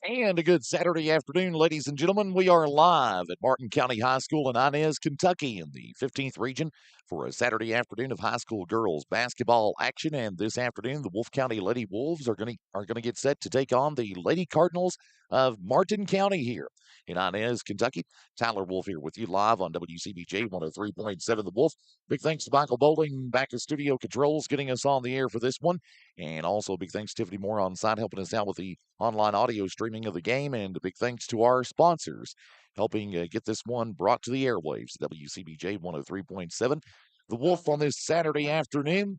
And a good Saturday afternoon, ladies and gentlemen. We are live at Martin County High School in Inez, Kentucky, in the 15th region for a Saturday afternoon of high school girls basketball action. And this afternoon, the Wolfe County Lady Wolves are going to get set to take on the Lady Cardinals of Martin County here in Inez, Kentucky. Tyler Wolfe here with you live on WCBJ 103.7 The Wolf. Big thanks to Michael Bowling back at Studio Controls getting us on the air for this one. And also big thanks to Tiffany Moore on site helping us out with the online audio streaming of the game. And a big thanks to our sponsors helping get this one brought to the airwaves, WCBJ 103.7. The Wolf on this Saturday afternoon.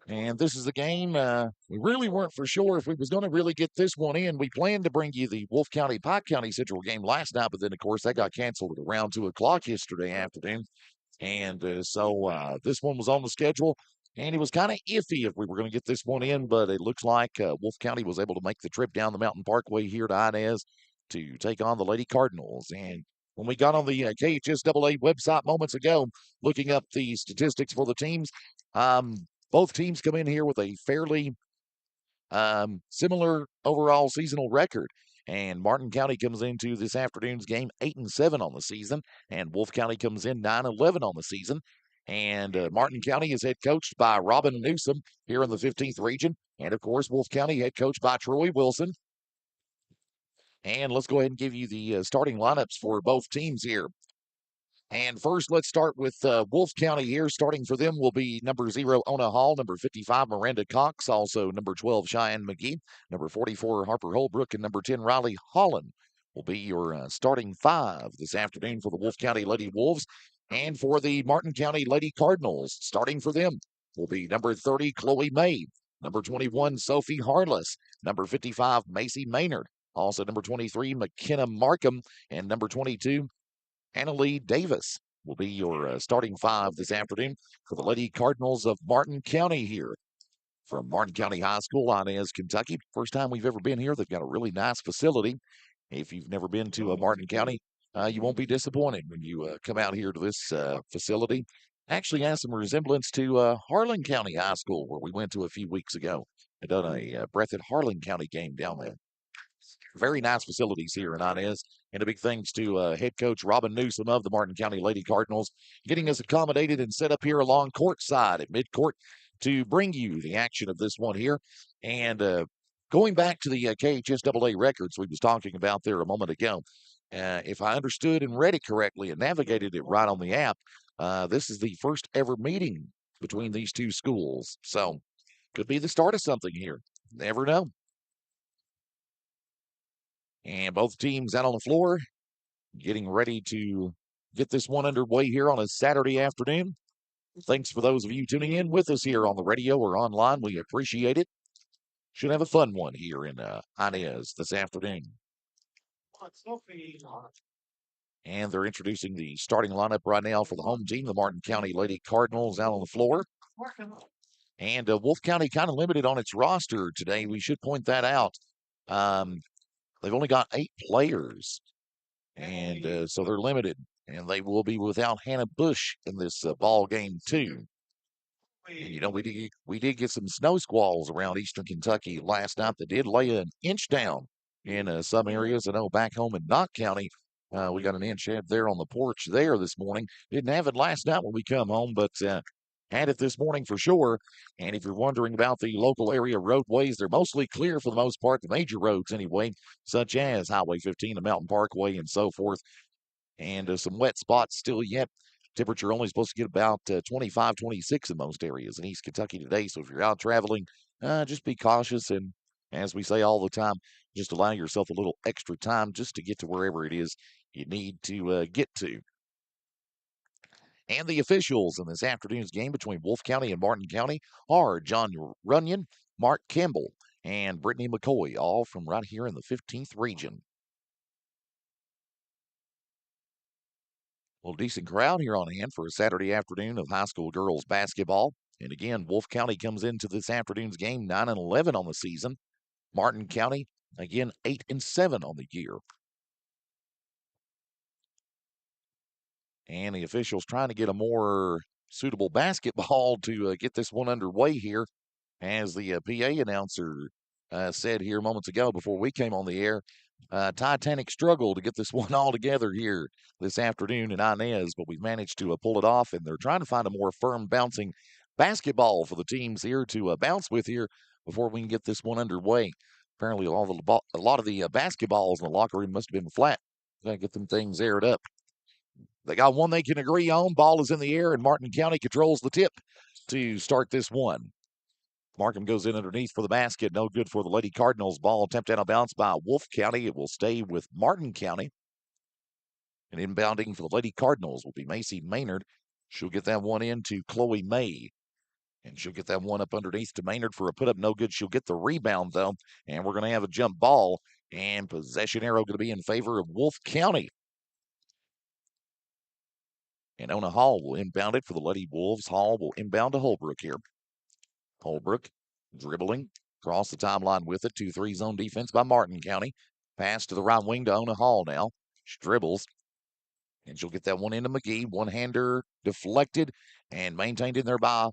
And this is the game. We really weren't for sure if we was going to really get this one in. We planned to bring you the Wolfe County, Pike County Central game last night, but then, of course, that got canceled at around 2 o'clock yesterday afternoon. And so this one was on the schedule. And it was kind of iffy if we were going to get this one in, but it looks like Wolfe County was able to make the trip down the Mountain Parkway here to Inez to take on the Lady Cardinals. And when we got on the KHSAA website moments ago, looking up the statistics for the teams, both teams come in here with a fairly similar overall seasonal record. And Martin County comes into this afternoon's game 8-7 on the season, and Wolfe County comes in 9-11 on the season. And Martin County is head coached by Robin Newsom here in the 15th region, and of course Wolfe County head coached by Troy Wilson. And let's go ahead and give you the starting lineups for both teams here. And first, let's start with Wolfe County here. Starting for them will be number 0, Ona Hall, number 55, Miranda Cox, also number 12, Cheyenne McGee, number 44, Harper Holbrook, and number 10, Riley Holland will be your starting five this afternoon for the Wolfe County Lady Wolves. And for the Martin County Lady Cardinals, starting for them will be number 30, Chloe May, number 21, Sophie Harless, number 55, Macy Maynard, also number 23, McKenna Markham, and number 22, Annalie Davis will be your starting five this afternoon for the Lady Cardinals of Martin County here from Martin County High School, Inez, Kentucky. First time we've ever been here. They've got a really nice facility. If you've never been to Martin County, you won't be disappointed when you come out here to this facility. Actually has some resemblance to Harlan County High School, where we went to a few weeks ago. I done a Breath at Harlan County game down there. Very nice facilities here in Inez. And a big thanks to head coach Robin Newsom of the Martin County Lady Cardinals, getting us accommodated and set up here along courtside at midcourt to bring you the action of this one here. And going back to the KHSAA records we was talking about there a moment ago, if I understood and read it correctly and navigated it right on the app, this is the first ever meeting between these two schools. So could be the start of something here. Never know. And both teams out on the floor getting ready to get this one underway here on a Saturday afternoon. Thanks for those of you tuning in with us here on the radio or online. We appreciate it. Should have a fun one here in Inez this afternoon. And they're introducing the starting lineup right now for the home team, the Martin County Lady Cardinals out on the floor. And Wolfe County kind of limited on its roster today. We should point that out. They've only got 8 players, and so they're limited. And they will be without Hannah Bush in this ball game too. And, you know, we did get some snow squalls around eastern Kentucky last night that did lay an inch down in some areas. I know back home in Knott County, we got an inch there on the porch there this morning. Didn't have it last night when we come home, but had it this morning for sure. And if you're wondering about the local area roadways, they're mostly clear for the most part, the major roads anyway, such as Highway 15, the Mountain Parkway, and so forth. And some wet spots still yet. Temperature only supposed to get about 25, 26 in most areas in East Kentucky today. So if you're out traveling, just be cautious. And as we say all the time, just allow yourself a little extra time just to get to wherever it is you need to get to. And the officials in this afternoon's game between Wolfe County and Martin County are John Runyon, Mark Campbell, and Brittany McCoy, all from right here in the 15th region. Well, decent crowd here on hand for a Saturday afternoon of high school girls basketball. And again, Wolfe County comes into this afternoon's game 9-11 on the season. Martin County, again, 8-7 on the year. And the officials trying to get a more suitable basketball to get this one underway here as the PA announcer said here moments ago before we came on the air, Titanic struggle to get this one all together here this afternoon in Inez, but we've managed to pull it off, and they're trying to find a more firm bouncing basketball for the teams here to bounce with here before we can get this one underway. Apparently, a lot of the basketballs in the locker room must have been flat. Got to get them things aired up. They got one they can agree on. Ball is in the air, and Martin County controls the tip to start this one. Markham goes in underneath for the basket. No good for the Lady Cardinals. Ball attempted out of bounds by Wolfe County. It will stay with Martin County. And inbounding for the Lady Cardinals will be Macy Maynard. She'll get that one in to Chloe May. And she'll get that one up underneath to Maynard for a put up. No good. She'll get the rebound, though. And we're going to have a jump ball. And possession arrow going to be in favor of Wolfe County. And Ona Hall will inbound it for the Lady Wolves. Hall will inbound to Holbrook here. Holbrook dribbling across the timeline with it. 2-3 zone defense by Martin County. Pass to the right wing to Ona Hall now. She dribbles. And she'll get that one into McGee. One-hander deflected and maintained in there by,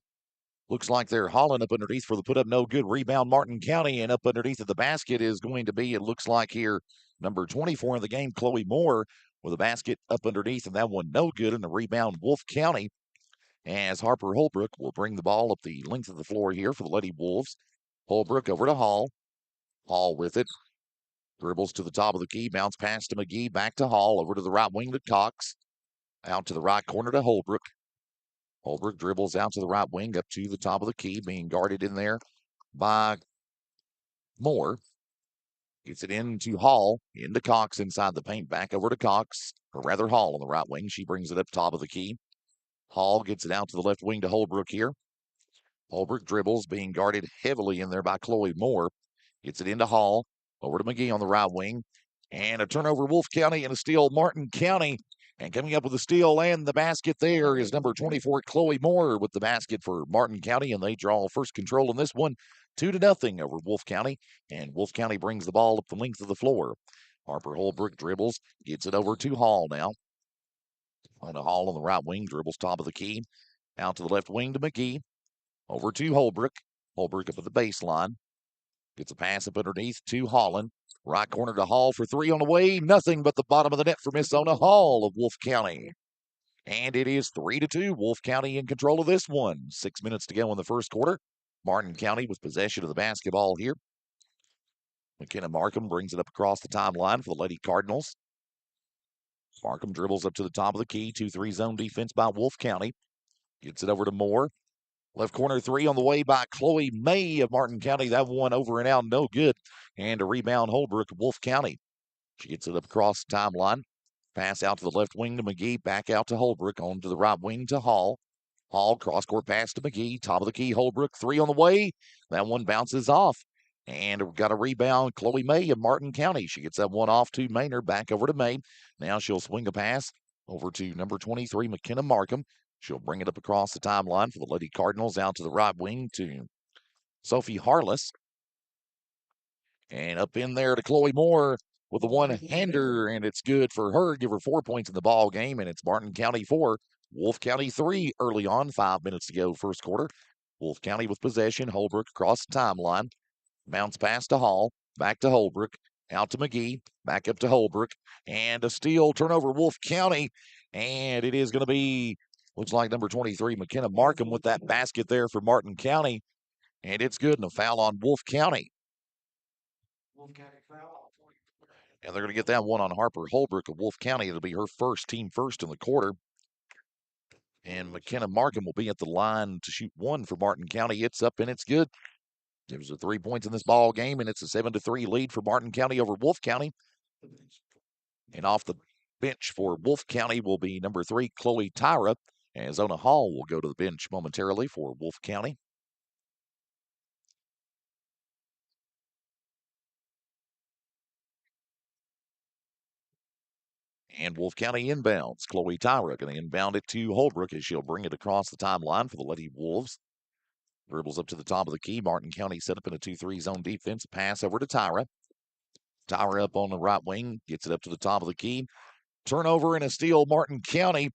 looks like they're hauling up underneath for the put-up. No good. Rebound Martin County. And up underneath of the basket is going to be, it looks like here, number 24 in the game, Chloe Moore, with a basket up underneath. And that one no good. And the rebound Wolfe County, as Harper Holbrook will bring the ball up the length of the floor here for the Lady Wolves. Holbrook over to Hall. Hall with it. Dribbles to the top of the key. Bounce pass to McGee. Back to Hall. Over to the right wing to Cox. Out to the right corner to Holbrook. Holbrook dribbles out to the right wing up to the top of the key. Being guarded in there by Moore. Gets it into Hall. Into Cox inside the paint. Back over to Cox. Or rather Hall on the right wing. She brings it up top of the key. Hall gets it out to the left wing to Holbrook here. Holbrook dribbles, being guarded heavily in there by Chloe Moore. Gets it into Hall. Over to McGee on the right wing. And a turnover, Wolfe County, and a steal, Martin County. And coming up with the steal and the basket there is number 24, Chloe Moore, with the basket for Martin County. And they draw first control in this one, 2-0 over Wolfe County. And Wolfe County brings the ball up the length of the floor. Harper Holbrook dribbles, gets it over to Hall now. On a Hall on the right wing, dribbles top of the key. Out to the left wing to McGee. Over to Holbrook. Holbrook up at the baseline. Gets a pass up underneath to Holland. Right corner to Hall for three on the way. Nothing but the bottom of the net for Miss Ona Hall of Wolfe County. And it is 3-2. Wolfe County in control of this one. 6 minutes to go in the first quarter. Martin County with possession of the basketball here. McKenna Markham brings it up across the timeline for the Lady Cardinals. Markham dribbles up to the top of the key. 2-3 zone defense by Wolfe County. Gets it over to Moore. Left corner three on the way by Chloe May of Martin County. That one over and out, no good. And a rebound, Holbrook, Wolfe County. She gets it up across the timeline. Pass out to the left wing to McGee. Back out to Holbrook. On to the right wing to Hall. Hall, cross-court pass to McGee. Top of the key, Holbrook. Three on the way. That one bounces off. And we've got a rebound, Chloe May of Martin County. She gets that one off to Maynard. Back over to May. Now she'll swing a pass over to number 23, McKenna Markham. She'll bring it up across the timeline for the Lady Cardinals out to the right wing to Sophie Harless. And up in there to Chloe Moore with the one-hander, and it's good for her. Give her 4 points in the ball game, and it's Martin County 4, Wolfe County 3 early on, 5 minutes to go first quarter. Wolfe County with possession. Holbrook across the timeline. Bounce pass to Hall. Back to Holbrook. Out to McGee. Back up to Holbrook. And a steal turnover, Wolfe County. And it is going to be, looks like number 23, McKenna Markham with that basket there for Martin County. And it's good, and a foul on Wolfe County. And they're going to get that one on Harper Holbrook of Wolfe County. It'll be her first, team first in the quarter. And McKenna Markham will be at the line to shoot one for Martin County. It's up and it's good. There's a 3 points in this ball game, and it's a 7-3 lead for Martin County over Wolfe County. And off the bench for Wolfe County will be number 3, Chloe Tyra, as Ona Hall will go to the bench momentarily for Wolfe County. And Wolfe County inbounds. Chloe Tyra going to inbound it to Holbrook as she'll bring it across the timeline for the Lady Wolves. Dribbles up to the top of the key. Martin County set up in a 2-3 zone defense. Pass over to Tyra. Tyra up on the right wing. Gets it up to the top of the key. Turnover and a steal, Martin County.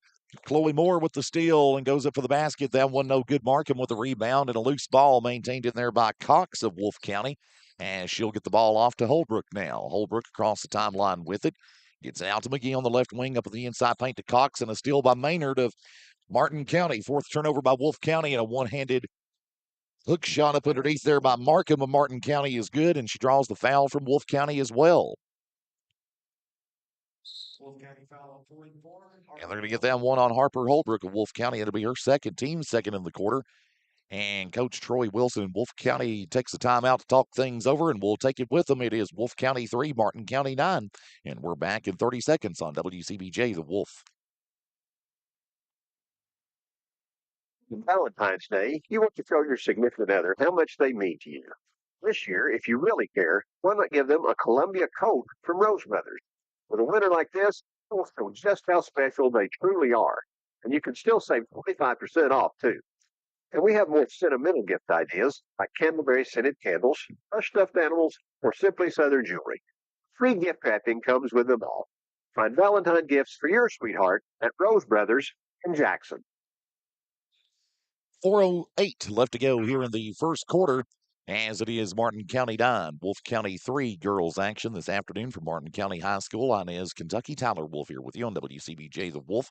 Chloe Moore with the steal and goes up for the basket. That one no good. Markham with the rebound and a loose ball maintained in there by Cox of Wolfe County. As she'll get the ball off to Holbrook now. Holbrook across the timeline with it. Gets it out to McGee on the left wing, up at the inside paint to Cox, and a steal by Maynard of Martin County. Fourth turnover by Wolfe County, and a one-handed hook shot up underneath there by Markham of Martin County is good, and she draws the foul from Wolfe County as well. And they're going to get that one on Harper Holbrook of Wolfe County. It'll be her second, team second in the quarter. And Coach Troy Wilson in Wolfe County takes the time out to talk things over, and we'll take it with them. It is Wolfe County 3, Martin County 9. And we're back in 30 seconds on WCBJ, The Wolf. Valentine's Day, you want to show your significant other how much they mean to you. This year, if you really care, why not give them a Columbia coat from Rose Brothers? With a winter like this, you'll show just how special they truly are. And you can still save 25% off, too. And we have more sentimental gift ideas, like candleberry scented candles, plush stuffed animals, or simply Southern jewelry. Free gift wrapping comes with them all. Find Valentine gifts for your sweetheart at Rose Brothers in Jackson. 4:08 left to go here in the first quarter, as it is Martin County 9, Wolfe County 3 girls action this afternoon from Martin County High School. On is Kentucky. Tyler Wolf here with you on WCBJ The Wolf.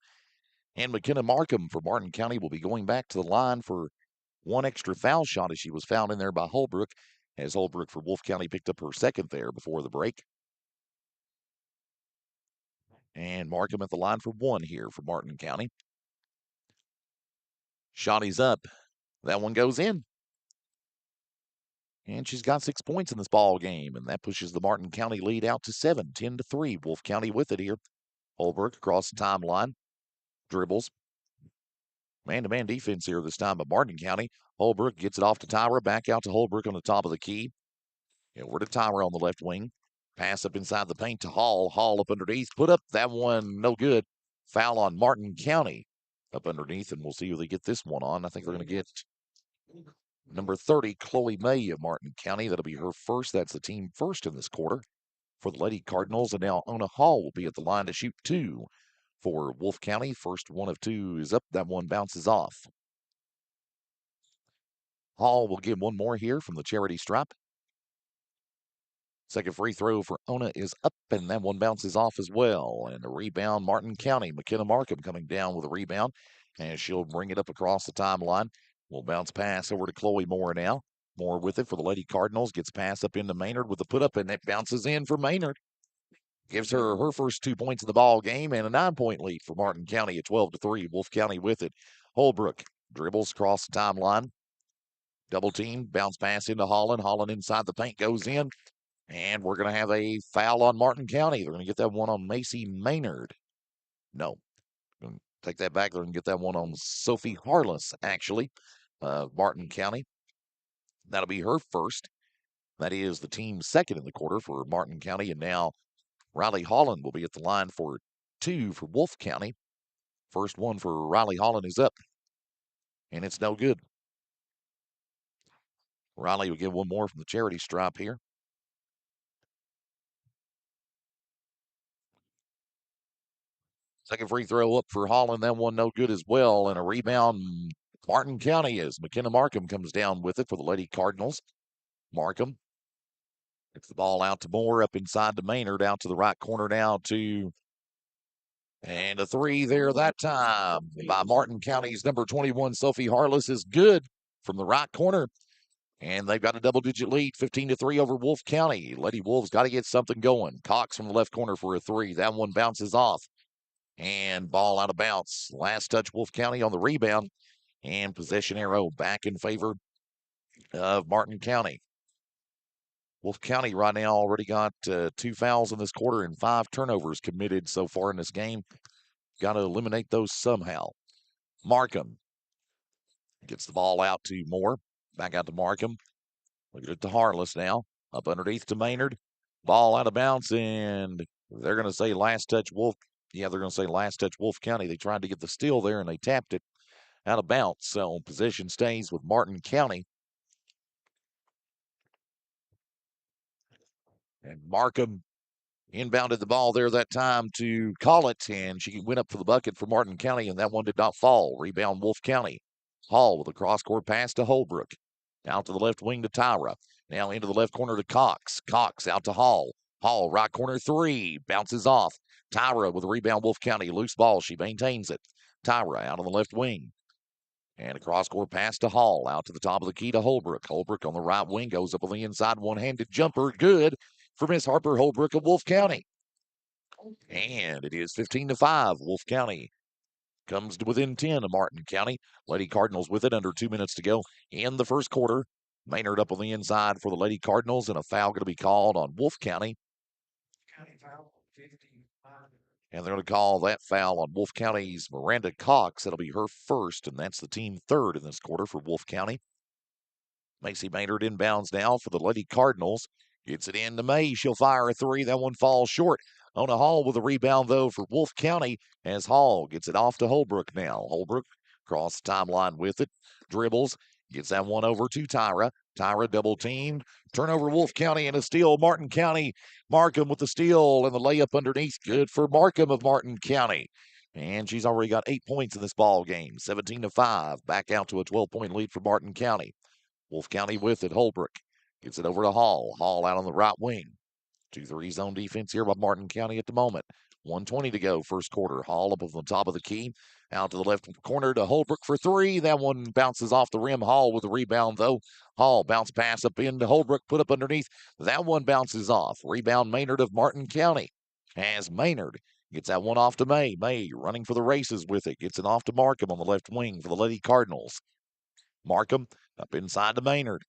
And McKenna Markham for Martin County will be going back to the line for one extra foul shot, as she was fouled in there by Holbrook, as Holbrook for Wolfe County picked up her second there before the break. And Markham at the line for one here for Martin County. Shot is up. That one goes in. And she's got 6 points in this ball game, and that pushes the Martin County lead out to 7, 10-3. Wolfe County with it here. Holbrook across the timeline. Dribbles. Man-to-man defense here this time by Martin County. Holbrook gets it off to Tyra. Back out to Holbrook on the top of the key. Over to Tyra on the left wing. Pass up inside the paint to Hall. Hall up underneath. Put up that one. No good. Foul on Martin County up underneath, and we'll see who they get this one on. I think they're going to get number 30, Chloe May of Martin County. That'll be her first. That's the team first in this quarter for the Lady Cardinals. And now Ona Hall will be at the line to shoot two for Wolfe County. First one of two is up. That one bounces off. Hall will give one more here from the charity stripe. Second free throw for Ona is up, and that one bounces off as well. And a rebound, Martin County. McKenna Markham coming down with a rebound, and she'll bring it up across the timeline. Will bounce pass over to Chloe Moore now. Moore with it for the Lady Cardinals. Gets pass up into Maynard with the put up, and it bounces in for Maynard. Gives her her first 2 points in the ball game, and a 9-point lead for Martin County at 12-3. Wolfe County with it. Holbrook dribbles across the timeline. Double team, bounce pass into Holland. Holland inside the paint goes in. And we're going to have a foul on Martin County. They're going to get that one on Macy Maynard. No. Going to take that back. They're going to get that one on Sophie Harless, actually. Martin County. That'll be her first. That is the team's second in the quarter for Martin County. And now Riley Holland will be at the line for two for Wolfe County. First one for Riley Holland is up. And it's no good. Riley will get one more from the charity stripe here. Second free throw up for Holland. That one no good as well. And a rebound, Martin County, as McKenna Markham comes down with it for the Lady Cardinals. Markham gets the ball out to Moore, up inside to Maynard, out to the right corner now to, and a three there that time by Martin County's number 21, Sophie Harless, is good from the right corner. And they've got a double-digit lead, 15-3 over Wolfe County. Lady Wolves got to get something going. Cox from the left corner for a three. That one bounces off. And ball out of bounds. Last touch, Wolfe County on the rebound. And possession arrow back in favor of Martin County. Wolfe County right now already got 2 fouls in this quarter and 5 turnovers committed so far in this game. Got to eliminate those somehow. Markham gets the ball out to Moore. Back out to Markham. Look at it to Harless now. Up underneath to Maynard. Ball out of bounds, and they're going to say last touch Wolfe. Yeah, they're going to say last touch Wolfe County. They tried to get the steal there, and they tapped it out of bounds. So possession stays with Martin County. And Markham inbounded the ball there that time to call it, and she went up for the bucket for Martin County, and that one did not fall. Rebound Wolfe County. Hall with a cross-court pass to Holbrook. Out to the left wing to Tyra. Now into the left corner to Cox. Cox out to Hall. Hall, right corner three. Bounces off. Tyra with a rebound. Wolfe County. Loose ball. She maintains it. Tyra out on the left wing. And a cross-court pass to Hall. Out to the top of the key to Holbrook. Holbrook on the right wing goes up on the inside. One-handed jumper. Good for Miss Harper Holbrook of Wolfe County. And it is 15-5. Wolfe County comes to within 10 of Martin County. Lady Cardinals with it under 2 minutes to go in the first quarter. Maynard up on the inside for the Lady Cardinals, and a foul going to be called on Wolfe County. And they're going to call that foul on Wolfe County's Miranda Cox. That'll be her first, and that's the team third in this quarter for Wolfe County. Macy Maynard inbounds now for the Lady Cardinals. Gets it in to May. She'll fire a three. That one falls short. Ona Hall with a rebound, though, for Wolfe County as Hall gets it off to Holbrook now. Holbrook across the timeline with it. Dribbles. Gets that one over to Tyra. Tyra double teamed. Turnover Wolfe County and a steal. Martin County. Markham with the steal and the layup underneath. Good for Markham of Martin County. And she's already got 8 points in this ball game. 17-5. Back out to a 12-point lead for Martin County. Wolfe County with it. Holbrook gets it over to Hall. Hall out on the right wing. 2-3 zone defense here by Martin County at the moment. 1:20 to go, first quarter. Hall up on the top of the key. Out to the left corner to Holbrook for three. That one bounces off the rim. Hall with the rebound, though. Hall bounce pass up into Holbrook, put up underneath. That one bounces off. Rebound Maynard of Martin County. As Maynard gets that one off to May. May running for the races with it. Gets it off to Markham on the left wing for the Lady Cardinals. Markham up inside to Maynard.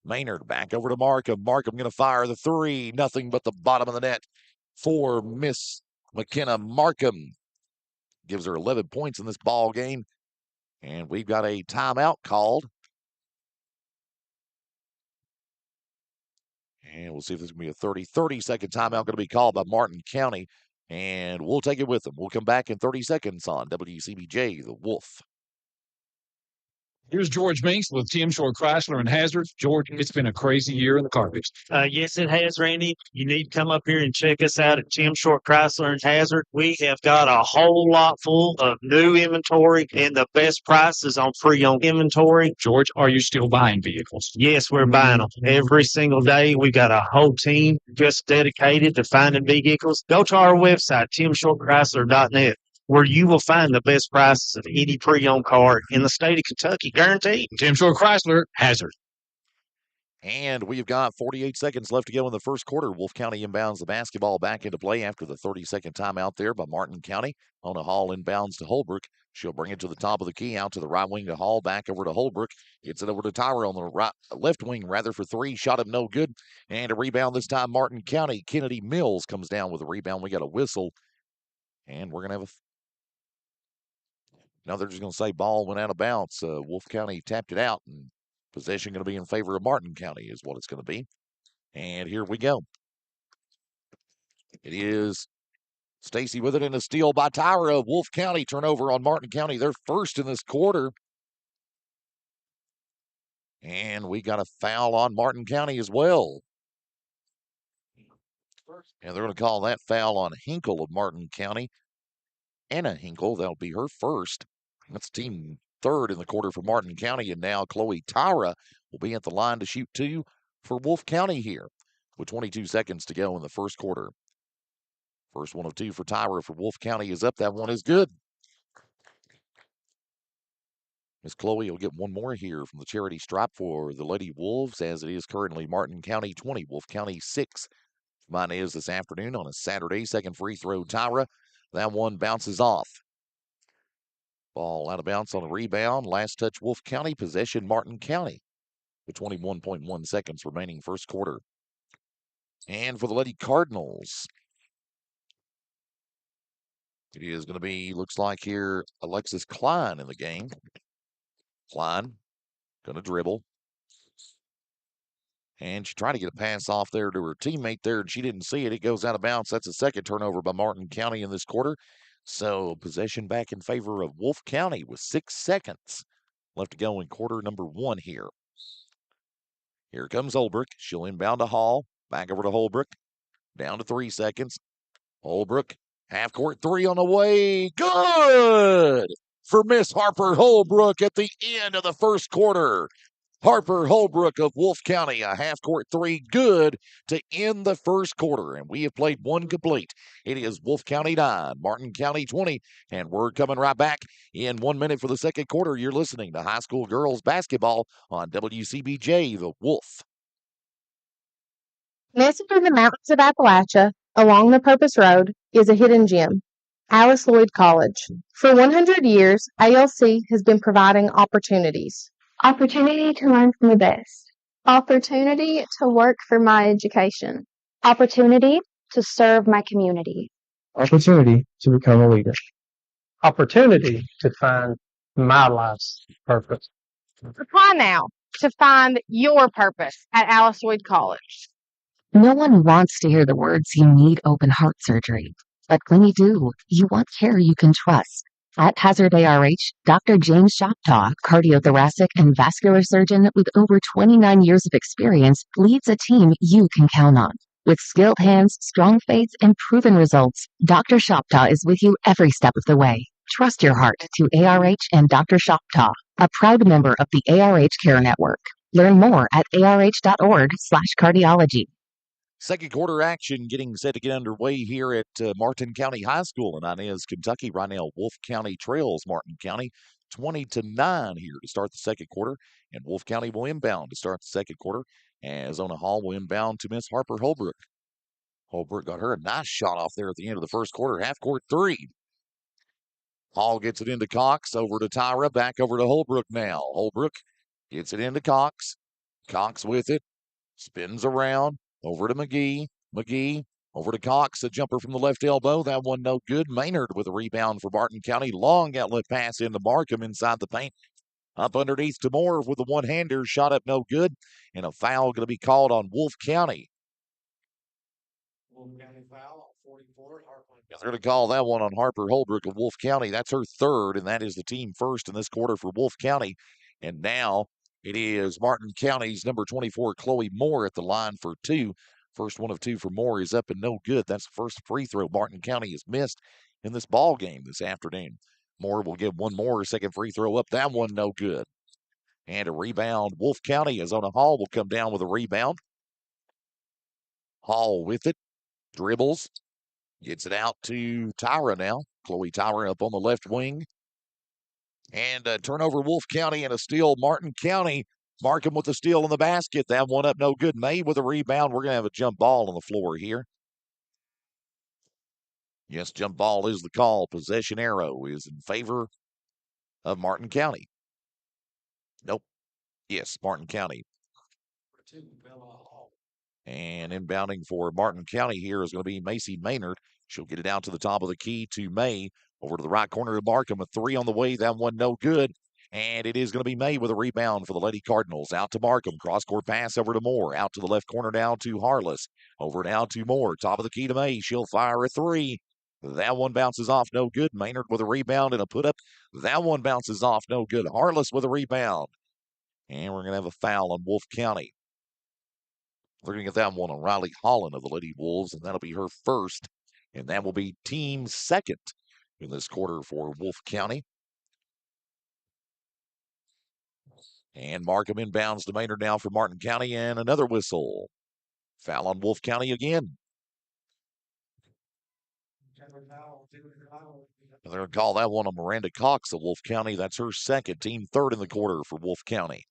Maynard back over to Markham. Markham going to fire the three. Nothing but the bottom of the net for Miss McKenna Markham. Gives her 11 points in this ball game. And we've got a timeout called. And we'll see if this can be a 30-second timeout going to be called by Martin County. And we'll take it with them. We'll come back in 30 seconds on WCBJ, The Wolf. Here's George Minks with Tim Shore Chrysler and Hazard. George, it's been a crazy year in the carpets. Yes, it has, Randy. You need to come up here and check us out at Tim Short Chrysler and Hazard. We have got a whole lot full of new inventory and the best prices on pre-owned inventory. George, are you still buying vehicles? Yes, we're buying them every single day. We got a whole team just dedicated to finding vehicles. Go to our website, timshortchrysler.net, where you will find the best prices of any pre-owned car in the state of Kentucky, guaranteed. Tim Shore Chrysler, Hazard. And we've got 48 seconds left to go in the first quarter. Wolfe County inbounds the basketball back into play after the 30-second timeout there by Martin County. Ona Hall inbounds to Holbrook. She'll bring it to the top of the key, out to the right wing to Hall, back over to Holbrook. Gets it over to Tyra on the left wing, rather, for three. Shot him no good. And a rebound this time, Martin County. Kennedy Mills comes down with a rebound. We got a whistle. And we're going to have now they're just going to say ball went out of bounds. Wolfe County tapped it out, and possession going to be in favor of Martin County is what it's going to be. And here we go. It is Stacy with it in a steal by Tyra of Wolfe County. Turnover on Martin County. They're first in this quarter. And we got a foul on Martin County as well. And they're going to call that foul on Hinkle of Martin County. Anna Hinkle, that'll be her first. That's team third in the quarter for Martin County. And now Chloe Tyra will be at the line to shoot two for Wolfe County here with 22 seconds to go in the first quarter. First one of two for Tyra for Wolfe County is up. That one is good. Miss Chloe will get one more here from the charity stripe for the Lady Wolves, as it is currently Martin County 20, Wolfe County 6. Mine is this afternoon on a Saturday. Second free throw, Tyra. That one bounces off. Ball out of bounds on a rebound. Last touch, Wolfe County. Possession, Martin County. With 21.1 seconds remaining first quarter. And for the Lady Cardinals, it is going to be, looks like here, Alexis Klein in the game. Klein going to dribble. And she tried to get a pass off there to her teammate there, and she didn't see it. It goes out of bounds. That's a second turnover by Martin County in this quarter. So possession back in favor of Wolfe County with 6 seconds left to go in quarter number one here. Here comes Holbrook. She'll inbound to Hall. Back over to Holbrook. Down to 3 seconds. Holbrook, half court three on the way. Good for Miss Harper Holbrook at the end of the first quarter. Harper Holbrook of Wolfe County, a half-court three, good to end the first quarter, and we have played one complete. It is Wolfe County 9, Martin County 20, and we're coming right back in 1 minute for the second quarter. You're listening to high school girls basketball on WCBJ, the Wolf. Nestled in the mountains of Appalachia, along the Purpose Road, is a hidden gem, Alice Lloyd College. For 100 years, ALC has been providing opportunities. Opportunity to learn from the best. Opportunity to work for my education. Opportunity to serve my community. Opportunity to become a leader. Opportunity to find my life's purpose. Apply now to find your purpose at Alice Lloyd College. No one wants to hear the words you need open heart surgery. But when you do, you want care you can trust. At Hazard ARH, Dr. James Choctaw, cardiothoracic and vascular surgeon with over 29 years of experience, leads a team you can count on. With skilled hands, strong faith, and proven results, Dr. Choctaw is with you every step of the way. Trust your heart to ARH and Dr. Choctaw, a proud member of the ARH Care Network. Learn more at arh.org/cardiology. Second quarter action getting set to get underway here at Martin County High School in Inez, Kentucky. Right now, Wolfe County trails Martin County 20-9 here to start the second quarter, and Wolfe County will inbound to start the second quarter as Ona Hall will inbound to Miss Harper Holbrook. Holbrook got her a nice shot off there at the end of the first quarter, half-court three. Hall gets it into Cox, over to Tyra, back over to Holbrook now. Holbrook gets it into Cox. Cox with it, spins around. Over to McGee. McGee over to Cox. A jumper from the left elbow. That one no good. Maynard with a rebound for Martin County. Long outlet pass into Markham inside the paint. Up underneath to Moore with the one-hander. Shot up no good. And a foul going to be called on Wolfe County. Wolfe County foul, 44. They're going to call that one on Harper Holbrook of Wolfe County. That's her third, and that is the team first in this quarter for Wolfe County. And now it is Martin County's number 24, Chloe Moore, at the line for two. First one of two for Moore is up and no good. That's the first free throw Martin County has missed in this ball game this afternoon. Moore will give one more, second free throw up. That one no good. And a rebound. Wolfe County, as Ona Hall will come down with a rebound. Hall with it. Dribbles. Gets it out to Tyra now. Chloe Tyra up on the left wing. And a turnover, Wolfe County, and a steal, Martin County. Markham with the steal in the basket. That one up no good. May with a rebound. We're going to have a jump ball on the floor here. Yes, jump ball is the call. Possession arrow is in favor of Martin County. Nope. Yes, Martin County. And inbounding for Martin County here is going to be Macy Maynard. She'll get it out to the top of the key to May. Over to the right corner of Markham. A three on the way. That one no good. And it is going to be May with a rebound for the Lady Cardinals. Out to Markham. Cross-court pass over to Moore. Out to the left corner now to Harless. Over now to Moore. Top of the key to May. She'll fire a three. That one bounces off. No good. Maynard with a rebound and a put-up. That one bounces off. No good. Harless with a rebound. And we're going to have a foul on Wolfe County. They're going to get that one on Riley Holland of the Lady Wolves, and that'll be her first. And that will be team second in this quarter for Wolfe County. And Markham inbounds to Maynard now for Martin County, and another whistle. Foul on Wolfe County again. They're going to call that one on Miranda Cox of Wolfe County. That's her second, team third in the quarter for Wolfe County.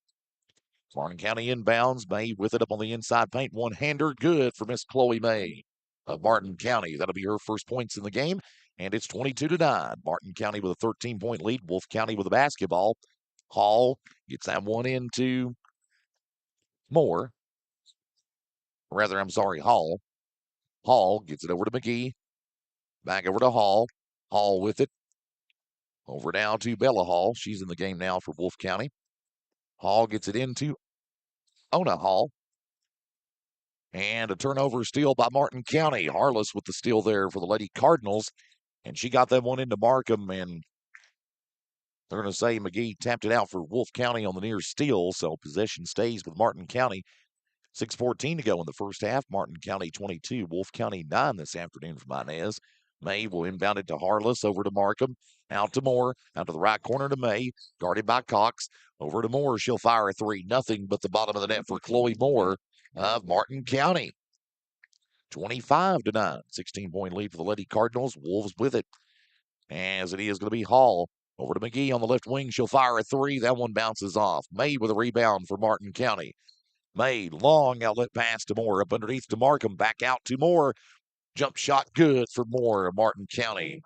Martin County inbounds. May with it up on the inside paint. One-hander good for Miss Chloe May of Martin County. That'll be her first points in the game. And it's 22-9. Martin County with a 13-point lead. Wolfe County with a basketball. Hall gets that one into Moore. Hall. Hall gets it over to McGee. Back over to Hall. Hall with it. Over now to Bella Hall. She's in the game now for Wolfe County. Hall gets it into Ona Hall. And a turnover steal by Martin County. Harless with the steal there for the Lady Cardinals. And she got that one into Markham. And they're going to say McGee tapped it out for Wolfe County on the near steal. So possession stays with Martin County. 6:14 to go in the first half. Martin County 22. Wolfe County 9 this afternoon from Inez. May will inbound it to Harless, over to Markham, out to Moore, out to the right corner to May, guarded by Cox, over to Moore. She'll fire a three. Nothing but the bottom of the net for Chloe Moore of Martin County. 25-9, 16-point lead for the Lady Cardinals. Wolves with it, as it is going to be Hall. Over to McGee on the left wing. She'll fire a three. That one bounces off. May with a rebound for Martin County. May, long outlet pass to Moore. Up underneath to Markham. Back out to Moore. Jump shot good for Moore. Martin County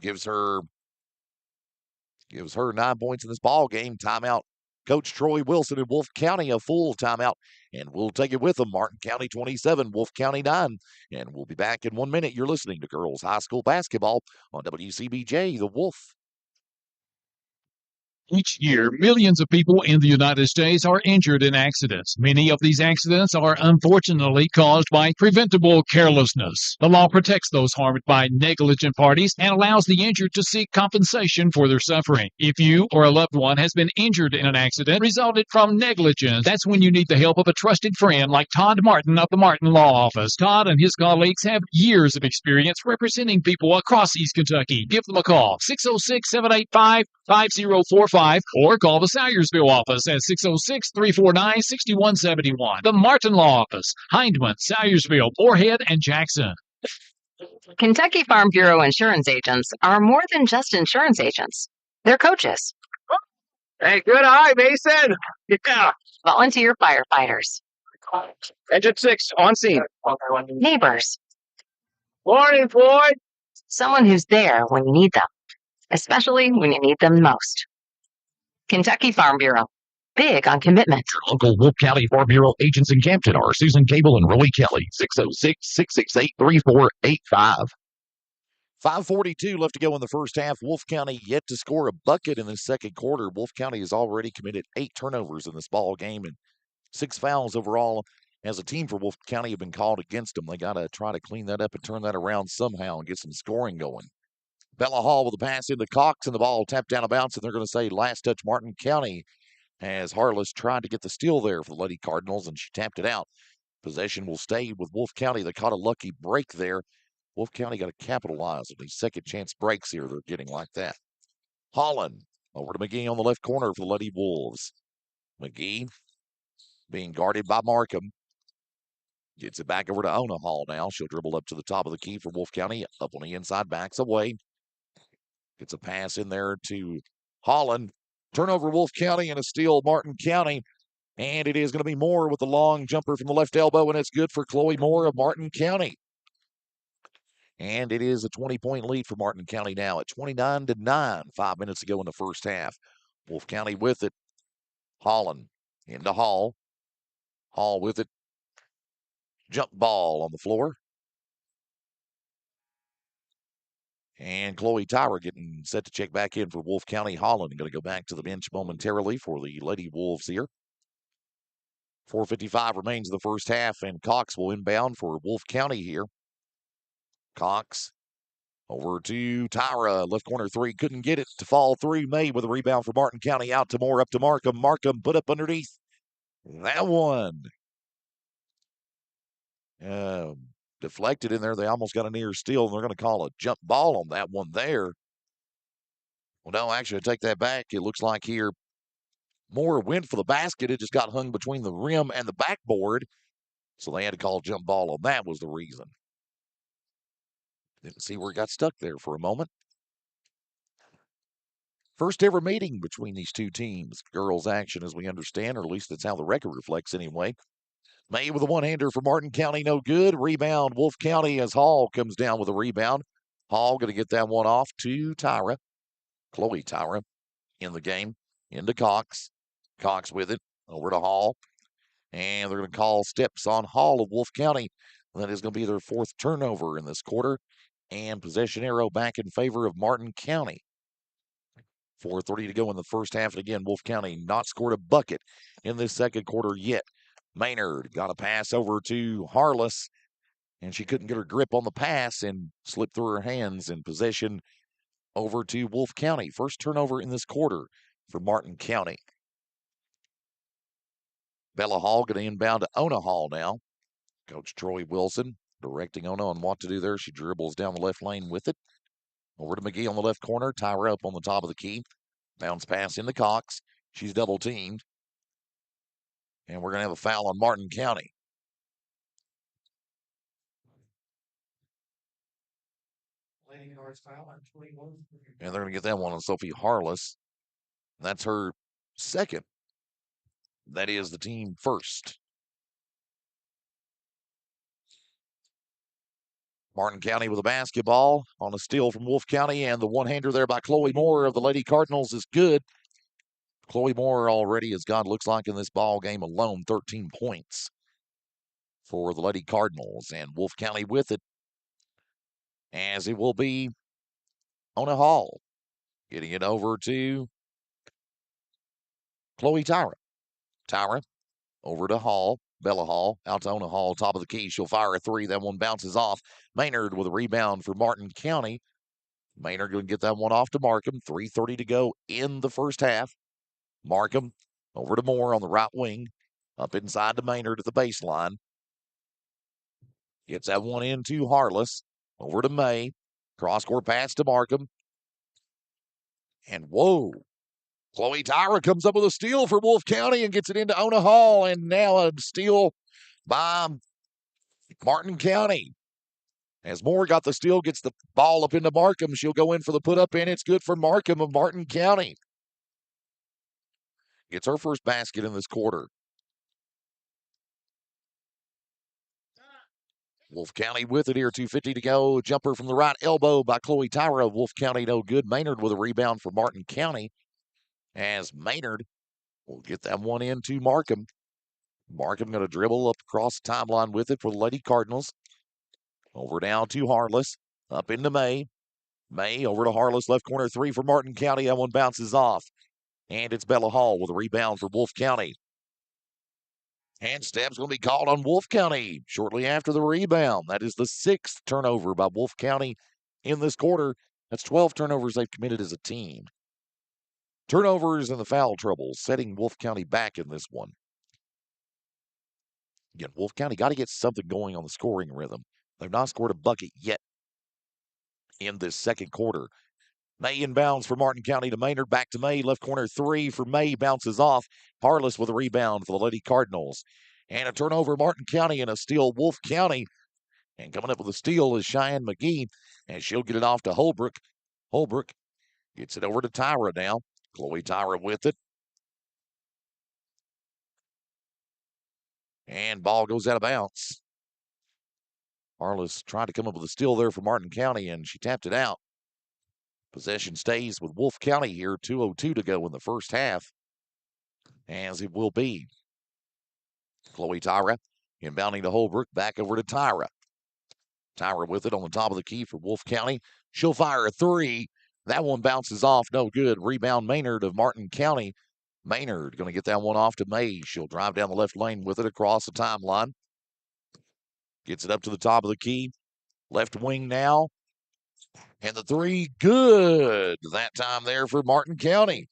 gives her 9 points in this ball game. Timeout. Coach Troy Wilson and Wolfe County a full timeout, and we'll take it with them. Martin County 27, Wolfe County 9, and we'll be back in 1 minute. You're listening to Girls High School Basketball on WCBJ, The Wolf. Each year, millions of people in the United States are injured in accidents. Many of these accidents are unfortunately caused by preventable carelessness. The law protects those harmed by negligent parties and allows the injured to seek compensation for their suffering. If you or a loved one has been injured in an accident resulted from negligence, that's when you need the help of a trusted friend like Todd Martin of the Martin Law Office. Todd and his colleagues have years of experience representing people across East Kentucky. Give them a call, 606-785-5045. Or call the Salyersville office at 606-349-6171. The Martin Law Office, Hindman, Salyersville, Moorhead, and Jackson. Kentucky Farm Bureau insurance agents are more than just insurance agents. They're coaches. Hey, good eye, Mason. Yeah. Volunteer firefighters. Engine 6 on scene. Neighbors. Morning, Floyd. Someone who's there when you need them, especially when you need them most. Kentucky Farm Bureau. Big on commitment. Local Wolfe County Farm Bureau agents in Campton are Susan Cable and Roy Kelly. 606-668-3485. 5:42 left to go in the first half. Wolfe County yet to score a bucket in the second quarter. Wolfe County has already committed 8 turnovers in this ball game and 6 fouls overall. As a team for Wolfe County have been called against them. They got to try to clean that up and turn that around somehow and get some scoring going. Bella Hall with a pass into Cox, and the ball tapped down a bounce, and they're going to say last touch Martin County, as Harless tried to get the steal there for the Lady Cardinals, and she tapped it out. Possession will stay with Wolfe County. They caught a lucky break there. Wolfe County got to capitalize on these second chance breaks here they're getting like that. Holland over to McGee on the left corner for the Lady Wolves. McGee being guarded by Markham. Gets it back over to Ona Hall now. She'll dribble up to the top of the key for Wolfe County. Up on the inside, backs away. Gets a pass in there to Holland. Turnover Wolfe County and a steal Martin County. And it is going to be Moore with the long jumper from the left elbow, and it's good for Chloe Moore of Martin County. And it is a 20-point lead for Martin County now at 29-9, 5 minutes to go in the first half. Wolfe County with it. Holland into Hall. Hall with it. Jump ball on the floor. And Chloe Tyra getting set to check back in for Wolfe County. Holland going to go back to the bench momentarily for the Lady Wolves here. 4:55 remains in the first half, and Cox will inbound for Wolfe County here. Cox over to Tyra. Left corner three. Couldn't get it to fall through. May with a rebound for Martin County. Out to Moore. Up to Markham. Markham put up underneath. That one. Deflected in there. They almost got a near steal, and they're going to call a jump ball on that one there. Well, no, actually, I take that back. It looks like here Moore went for the basket. It just got hung between the rim and the backboard, so they had to call a jump ball on that was the reason. Didn't see where it got stuck there for a moment. First ever meeting between these two teams. Girls action, as we understand, or at least that's how the record reflects anyway. May with a one-hander for Martin County, no good. Rebound, Wolfe County, as Hall comes down with a rebound. Hall going to get that one off to Tyra. Chloe Tyra in the game. Into Cox. Cox with it. Over to Hall. And they're going to call steps on Hall of Wolfe County. That is going to be their 4th turnover in this quarter. And possession arrow back in favor of Martin County. 4:30 to go in the first half. And again, Wolfe County not scored a bucket in this second quarter yet. Maynard got a pass over to Harless, and she couldn't get her grip on the pass and slipped through her hands, in possession over to Wolfe County. First turnover in this quarter for Martin County. Bella Hall going to inbound to Ona Hall now. Coach Troy Wilson directing Ona on what to do there. She dribbles down the left lane with it. Over to McGee on the left corner. Tyra up on the top of the key. Bounce pass into Cox. She's double teamed. And we're going to have a foul on Martin County. And they're going to get that one on Sophie Harless. That's her second. That is the team first. Martin County with a basketball on a steal from Wolfe County, and the one-hander there by Chloe Moore of the Lady Cardinals is good. Chloe Moore already, as God looks like in this ball game alone, 13 points for the Lady Cardinals, and Wolfe County with it, as it will be Ona Hall getting it over to Chloe Tyra. Tyra over to Hall. Bella Hall out to Ona Hall, top of the key. She'll fire a three. That one bounces off. Maynard with a rebound for Martin County. Maynard going to get that one off to Markham. 3:30 to go in the first half. Markham over to Moore on the right wing. Up inside to Maynard at the baseline. Gets that one into Harless. Over to May. Cross-court pass to Markham. And whoa. Chloe Tyra comes up with a steal for Wolfe County and gets it into Ona Hall. And now a steal by Martin County. As Moore got the steal, gets the ball up into Markham. She'll go in for the put-up, and it's good for Markham of Martin County. Gets her first basket in this quarter. Wolfe County with it here, 2:50 to go. Jumper from the right elbow by Chloe Tyra. Wolfe County no good. Maynard with a rebound for Martin County. As Maynard will get that one into Markham. Markham going to dribble up across the timeline with it for the Lady Cardinals. Over now to Harless. Up into May. May over to Harless. Left corner three for Martin County. That one bounces off. And it's Bella Hall with a rebound for Wolfe County. Hand steps going to be called on Wolfe County shortly after the rebound. That is the sixth turnover by Wolfe County in this quarter. That's 12 turnovers they've committed as a team. Turnovers and the foul trouble setting Wolfe County back in this one. Again, Wolfe County got to get something going on the scoring rhythm. They've not scored a bucket yet in this second quarter. May inbounds for Martin County to Maynard. Back to May. Left corner three for May. Bounces off. Harless with a rebound for the Lady Cardinals. And a turnover, Martin County, and a steal, Wolfe County. And coming up with a steal is Cheyenne McGee. And she'll get it off to Holbrook. Holbrook gets it over to Tyra now. Chloe Tyra with it. And ball goes out of bounds. Harless tried to come up with a steal there for Martin County, and she tapped it out. Possession stays with Wolfe County here. 2:02 to go in the first half, as it will be. Chloe Tyra inbounding to Holbrook. Back over to Tyra. Tyra with it on the top of the key for Wolfe County. She'll fire a three. That one bounces off. No good. Rebound Maynard of Martin County. Maynard going to get that one off to May. She'll drive down the left lane with it across the timeline. Gets it up to the top of the key. Left wing now. And the three, good. That time there for Martin County.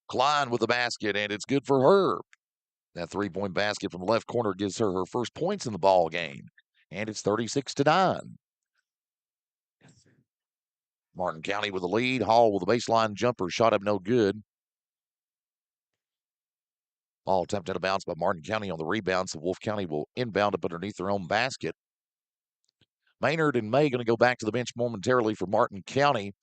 Klein with the basket, and it's good for her. That three-point basket from the left corner gives her her first points in the ball game. And it's 36-9. Martin County with the lead. Hall with a baseline jumper. Shot up no good. Ball attempted a bounce by Martin County on the rebound, so Wolfe County will inbound up underneath their own basket. Maynard and May going to go back to the bench momentarily for Martin County.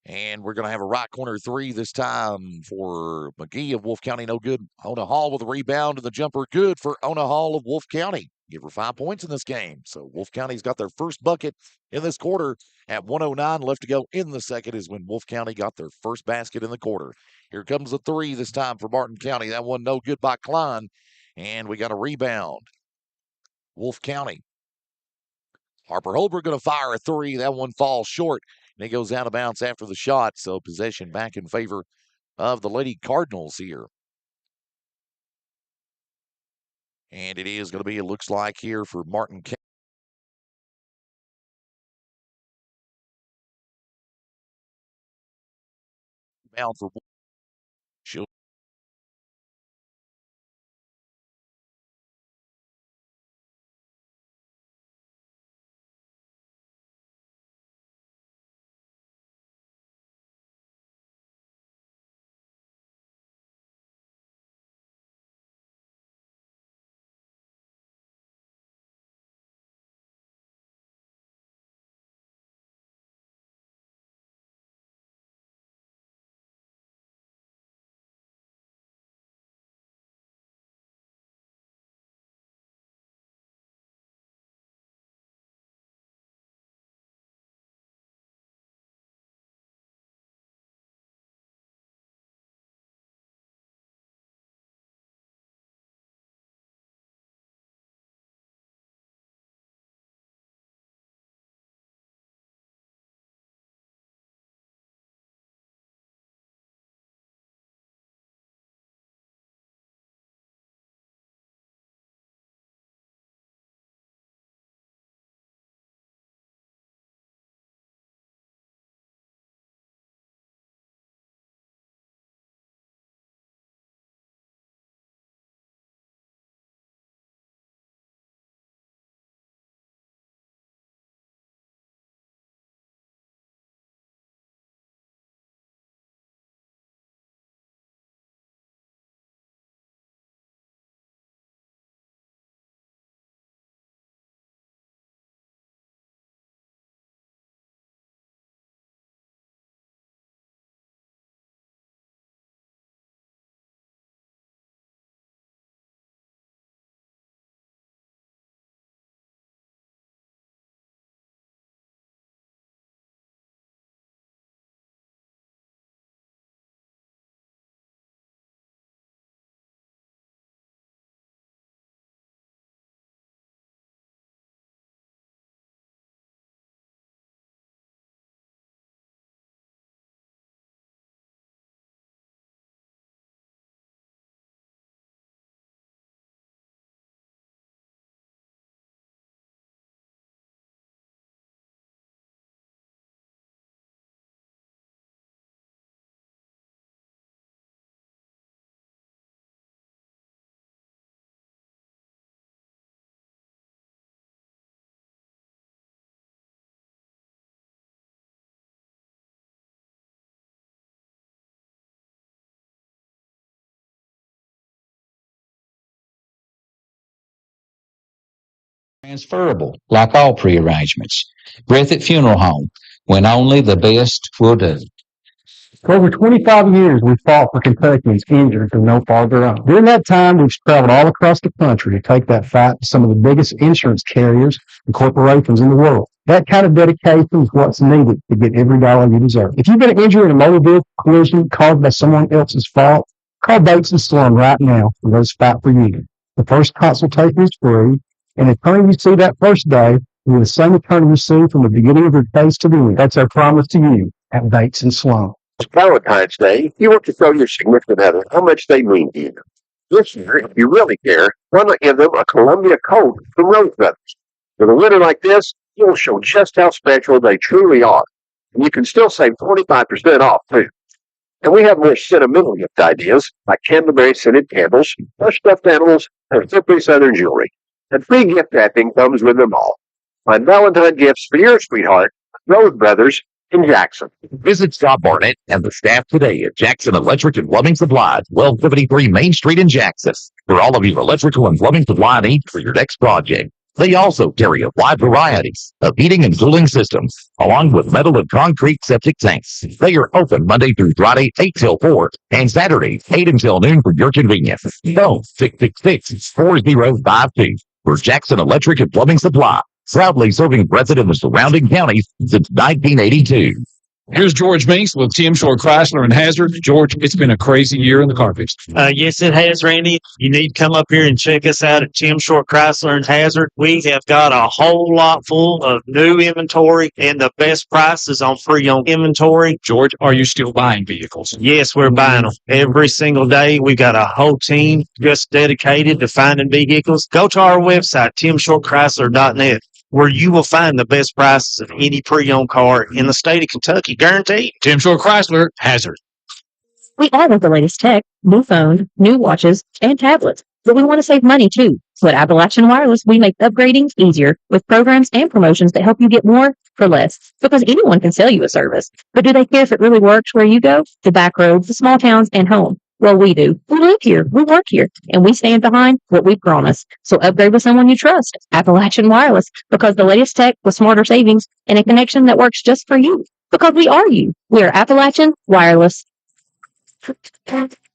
And we're going to have a right corner three this time for McGee of Wolfe County. No good. Ona Hall with a rebound and the jumper good for Ona Hall of Wolfe County. Give her 5 points in this game. So Wolfe County's got their first bucket in this quarter. At 1:09 left to go in the second is when Wolfe County got their first basket in the quarter. Here comes the three this time for Martin County. That one no good by Klein. And we got a rebound. Wolfe County. Harper Holbrook going to fire a three. That one falls short. And it goes out of bounds after the shot. So possession back in favor of the Lady Cardinals here. And it is going to be, it looks like here for Martin County. Bound for Transferable, like all pre-arrangements. Breathitt Funeral Home, when only the best will do. For over 25 years, we've fought for Kentuckians injured who no farther on. During that time, we've traveled all across the country to take that fight to some of the biggest insurance carriers and corporations in the world. That kind of dedication is what's needed to get every dollar you deserve. If you've been injured in a motor vehicle collision caused by someone else's fault, call Bates and Slum right now and let's fight for you. The first consultation is free, and the attorney you see that first day will be the same attorney you see from the beginning of your case to the end. That's our promise to you at Bates and Slum. It's Valentine's Day. You want to show your significant other how much they mean to you. This year, if you really care, why not give them a Columbia coat from Rose Brothers? With a winter like this, you'll show just how special they truly are. And you can still save 25% off, too. And we have more sentimental gift ideas, like candleberry scented candles, plush stuffed animals, and simply Southern jewelry. And free gift wrapping comes with them all. Find Valentine gifts for your sweetheart, Rose Brothers in Jackson. Visit Scott Barnett and the staff today at Jackson Electric and Plumbing Supply, 1273 Main Street in Jackson, for all of your electrical and plumbing supply needs for your next project. They also carry a wide variety of heating and cooling systems, along with metal and concrete septic tanks. They are open Monday through Friday, 8 till 4, and Saturday, 8 until noon for your convenience. Phone 666-4052 for Jackson Electric and Plumbing Supply, proudly serving Breathitt and the surrounding counties since 1982. Here's George Binks with Tim Shore Chrysler and Hazard. George, it's been a crazy year in the car business. Yes, it has, Randy. You need to come up here and check us out at Tim Short Chrysler and Hazard. We have got a whole lot full of new inventory and the best prices on pre-owned inventory. George, are you still buying vehicles? Yes, we're buying them every single day. We got a whole team just dedicated to finding vehicles. Go to our website, timshortchrysler.net, where you will find the best prices of any pre-owned car in the state of Kentucky, guaranteed. Tim Shore Chrysler, Hazard. We all have the latest tech, new phones, new watches, and tablets, but we want to save money too. So at Appalachian Wireless, we make upgrading easier with programs and promotions that help you get more for less, because anyone can sell you a service. But do they care if it really works where you go? The back roads, the small towns, and home. Well, we do. We live here, we work here, and we stand behind what we promise. So upgrade with someone you trust. Appalachian Wireless, because the latest tech with smarter savings and a connection that works just for you. Because we are you. We are Appalachian Wireless.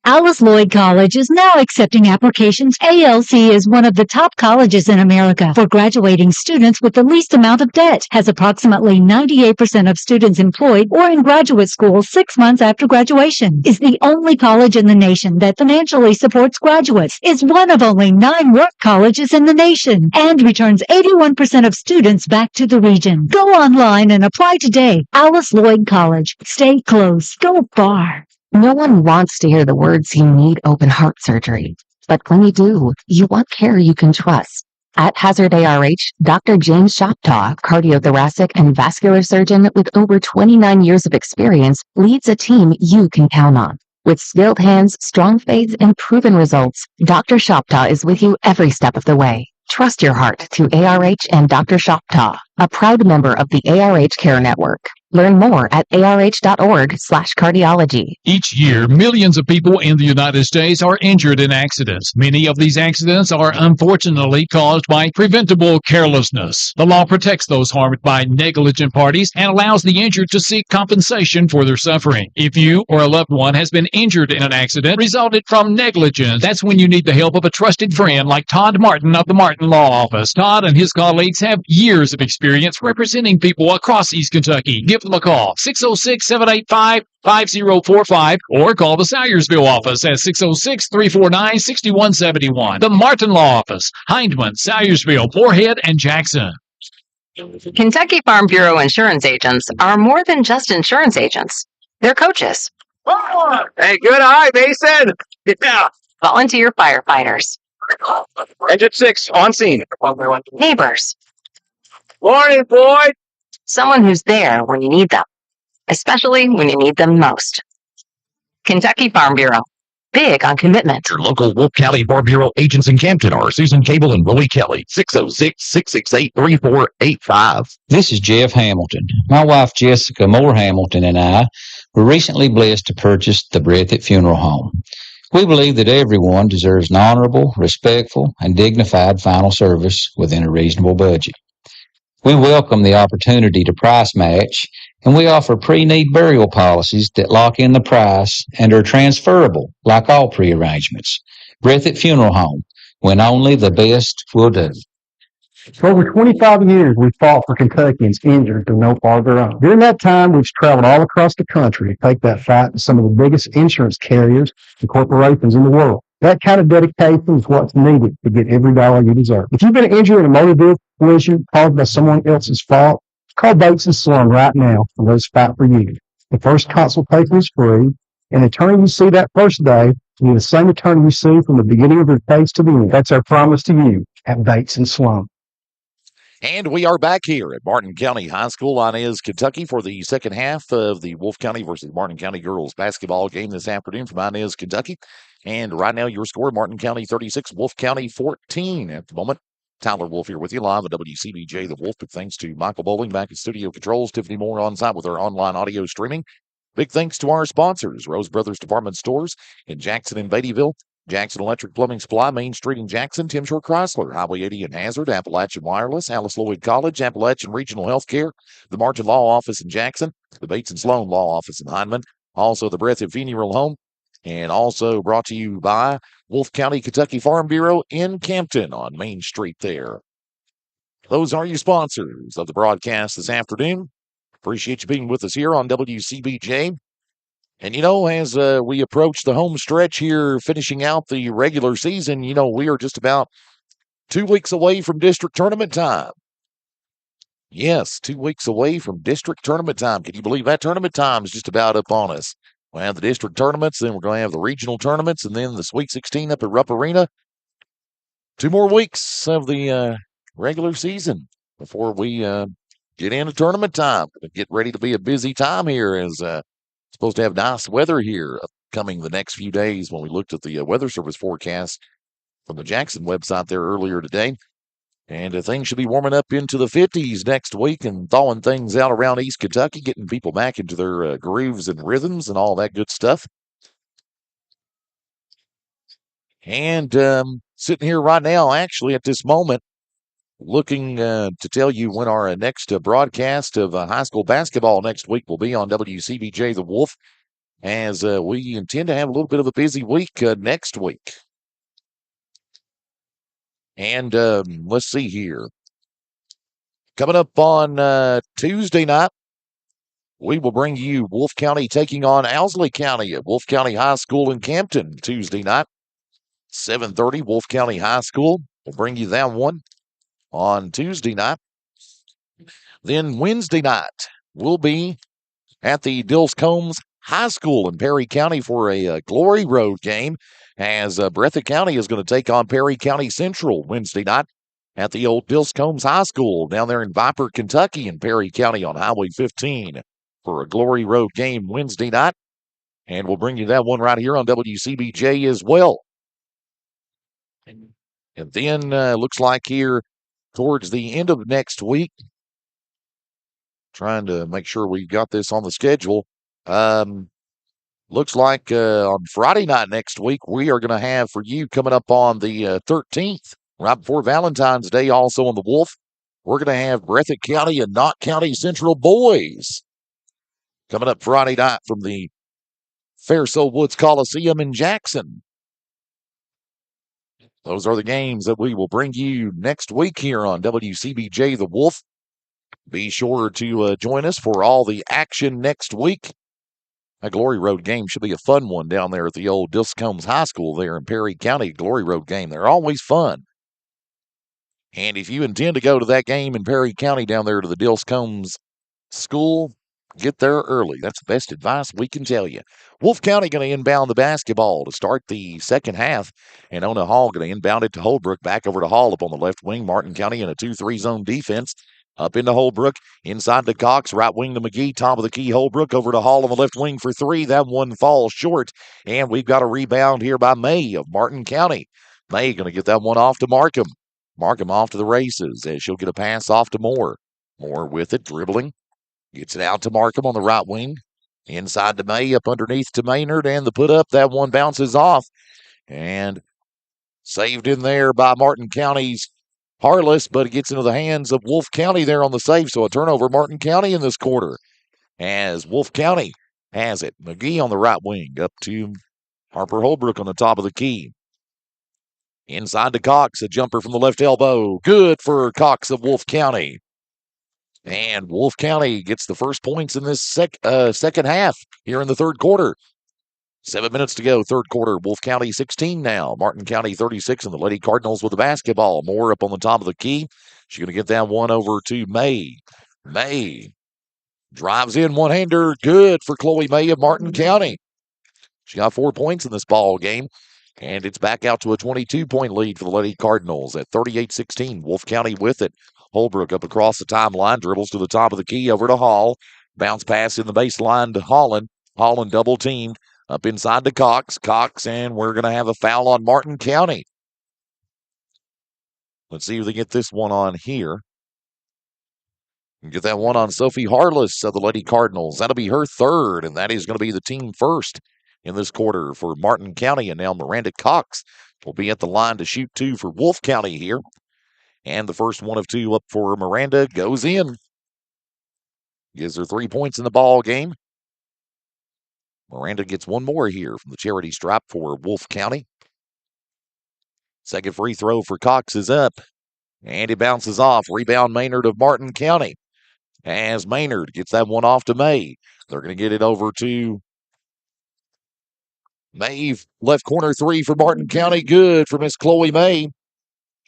Alice Lloyd College is now accepting applications. ALC is one of the top colleges in America for graduating students with the least amount of debt, has approximately 98% of students employed or in graduate school 6 months after graduation, is the only college in the nation that financially supports graduates, is one of only 9 work colleges in the nation, and returns 81% of students back to the region. Go online and apply today. Alice Lloyd College. Stay close. Go far. No one wants to hear the words you need open heart surgery. But when you do, you want care you can trust. At Hazard ARH, Dr. James Shoptaw, cardiothoracic and vascular surgeon with over 29 years of experience, leads a team you can count on. With skilled hands, strong faith, and proven results, Dr. Shoptaw is with you every step of the way. Trust your heart to ARH and Dr. Shoptaw, a proud member of the ARH Care Network. Learn more at arh.org/cardiology. Each year, millions of people in the United States are injured in accidents. Many of these accidents are unfortunately caused by preventable carelessness. The law protects those harmed by negligent parties and allows the injured to seek compensation for their suffering. If you or a loved one has been injured in an accident resulted from negligence, that's when you need the help of a trusted friend like Todd Martin of the Martin Law Office. Todd and his colleagues have years of experience representing people across East Kentucky. Give them a call, 606-785-5045, or call the Salyersville office at 606-349-6171. The Martin Law Office, Hindman, Salyersville, Moorhead, and Jackson. Kentucky Farm Bureau insurance agents are more than just insurance agents. They're coaches. Hey, good eye, Mason. Yeah. Volunteer firefighters. Engine 6 on scene. Neighbors. Morning, boy. Someone who's there when you need them, especially when you need them most. Kentucky Farm Bureau. Big on commitment. Your local Wolf County Farm Bureau agents in Campton are Susan Cable and Willie Kelly, 606-668-3485. This is Jeff Hamilton. My wife Jessica Moore Hamilton and I were recently blessed to purchase the Breathitt Funeral Home. We believe that everyone deserves an honorable, respectful, and dignified final service within a reasonable budget. We welcome the opportunity to price match, and we offer pre-need burial policies that lock in the price and are transferable like all pre-arrangements. Breathitt Funeral Home, when only the best will do. For over 25 years, we've fought for Kentuckians injured through no fault of their own. During that time, we've traveled all across the country to take that fight to some of the biggest insurance carriers and corporations in the world. That kind of dedication is what's needed to get every dollar you deserve. If you've been injured in a motor vehicle collision caused by someone else's fault, call Bates and Slum right now and let us fight for you. The first consultation is free, and the attorney you see that first day will be the same attorney you see from the beginning of your case to the end. That's our promise to you at Bates and Slum. And we are back here at Martin County High School on Inez, Kentucky for the second half of the Wolfe County versus Martin County girls basketball game this afternoon from Inez, Kentucky. And right now your score, Martin County 36, Wolfe County 14 at the moment. Tyler Wolfe here with you live at WCBJ The Wolf. Big thanks to Michael Bowling back at Studio Controls, Tiffany Moore on site with our online audio streaming. Big thanks to our sponsors, Rose Brothers Department Stores in Jackson and Beattyville, Jackson Electric Plumbing Supply, Main Street in Jackson, Tim Shore Chrysler, Highway 80 in Hazard, Appalachian Wireless, Alice Lloyd College, Appalachian Regional Healthcare, the Martin Law Office in Jackson, the Bates and Sloan Law Office in Hindman, also the Breathitt Funeral Home, and also brought to you by Wolfe County, Kentucky Farm Bureau in Campton on Main Street there. Those are your sponsors of the broadcast this afternoon. Appreciate you being with us here on WCBJ. And, as we approach the home stretch here, finishing out the regular season, we are just about 2 weeks away from district tournament time. Yes, 2 weeks away from district tournament time. Can you believe that tournament time is just about up on us? We'll have the district tournaments, then we're going to have the regional tournaments, and then the Sweet 16 up at Rupp Arena. 2 more weeks of the regular season before we get into tournament time. Get ready to be a busy time here as supposed to have nice weather here coming the next few days when we looked at the Weather Service forecast from the Jackson website there earlier today. And things should be warming up into the 50s next week and thawing things out around East Kentucky, getting people back into their grooves and rhythms and all that good stuff. And sitting here right now, actually at this moment, looking to tell you when our next broadcast of high school basketball next week will be on WCBJ The Wolf, as we intend to have a little bit of a busy week next week. And let's see here. Coming up on Tuesday night, we will bring you Wolfe County taking on Owsley County at Wolfe County High School in Campton Tuesday night. 7:30, Wolfe County High School. We'll bring you that one on Tuesday night. Then Wednesday night, we'll be at the Dills-Combs High School in Perry County for a Glory Road game, as Breathitt County is going to take on Perry County Central Wednesday night at the old Dills-Combs High School down there in Viper, Kentucky, in Perry County on Highway 15 for a Glory Road game Wednesday night. And we'll bring you that one right here on WCBJ as well. And then looks like here towards the end of next week, trying to make sure we've got this on the schedule. Looks like on Friday night next week, we are going to have for you coming up on the 13th, right before Valentine's Day, also on the Wolf. We're going to have Breathitt County and Knott County Central boys coming up Friday night from the Fairsoul Woods Coliseum in Jackson. Those are the games that we will bring you next week here on WCBJ The Wolf. Be sure to join us for all the action next week. A Glory Road game should be a fun one down there at the old Dills-Combs High School there in Perry County. Glory Road game. They're always fun. And if you intend to go to that game in Perry County down there to the Dills-Combs School, get there early. That's the best advice we can tell you. Wolfe County going to inbound the basketball to start the second half. And Ona Hall going to inbound it to Holbrook. Back over to Hall up on the left wing. Martin County in a 2-3 zone defense. Up into Holbrook, inside to Cox, right wing to McGee, top of the key, Holbrook, over to Hall on the left wing for 3. That one falls short, and we've got a rebound here by May of Martin County. May going to get that one off to Markham. Markham off to the races as she'll get a pass off to Moore. Moore with it, dribbling. Gets it out to Markham on the right wing. Inside to May, up underneath to Maynard, and the put up. That one bounces off. And saved in there by Martin County's Harless, but it gets into the hands of Wolfe County there on the save. So a turnover, Martin County in this quarter. As Wolfe County has it. McGee on the right wing, up to Harper Holbrook on the top of the key. Inside to Cox, a jumper from the left elbow. Good for Cox of Wolfe County. And Wolfe County gets the first points in this second half here in the third quarter. 7 minutes to go, third quarter. Wolfe County 16 now. Martin County 36, and the Lady Cardinals with the basketball. Moore up on the top of the key. She's going to get that one over to May. May drives in one-hander. Good for Chloe May of Martin County. She got 4 points in this ball game. And it's back out to a 22-point lead for the Lady Cardinals at 38-16. Wolfe County with it. Holbrook up across the timeline, dribbles to the top of the key over to Hall. Bounce pass in the baseline to Holland. Holland double teamed up inside to Cox. Cox, and we're going to have a foul on Martin County. Let's see if they get this one on here. Get that one on Sophie Harless of the Lady Cardinals. That'll be her third, and that is going to be the team first in this quarter for Martin County. And now Miranda Cox will be at the line to shoot two for Wolfe County here. And the first one of two up for Miranda goes in. Gives her 3 points in the ball game. Miranda gets one more here from the charity stripe for Wolfe County. Second free throw for Cox is up. And it bounces off. Rebound Maynard of Martin County. As Maynard gets that one off to May. They're going to get it over to May. Left corner three for Martin County. Good for Miss Chloe May.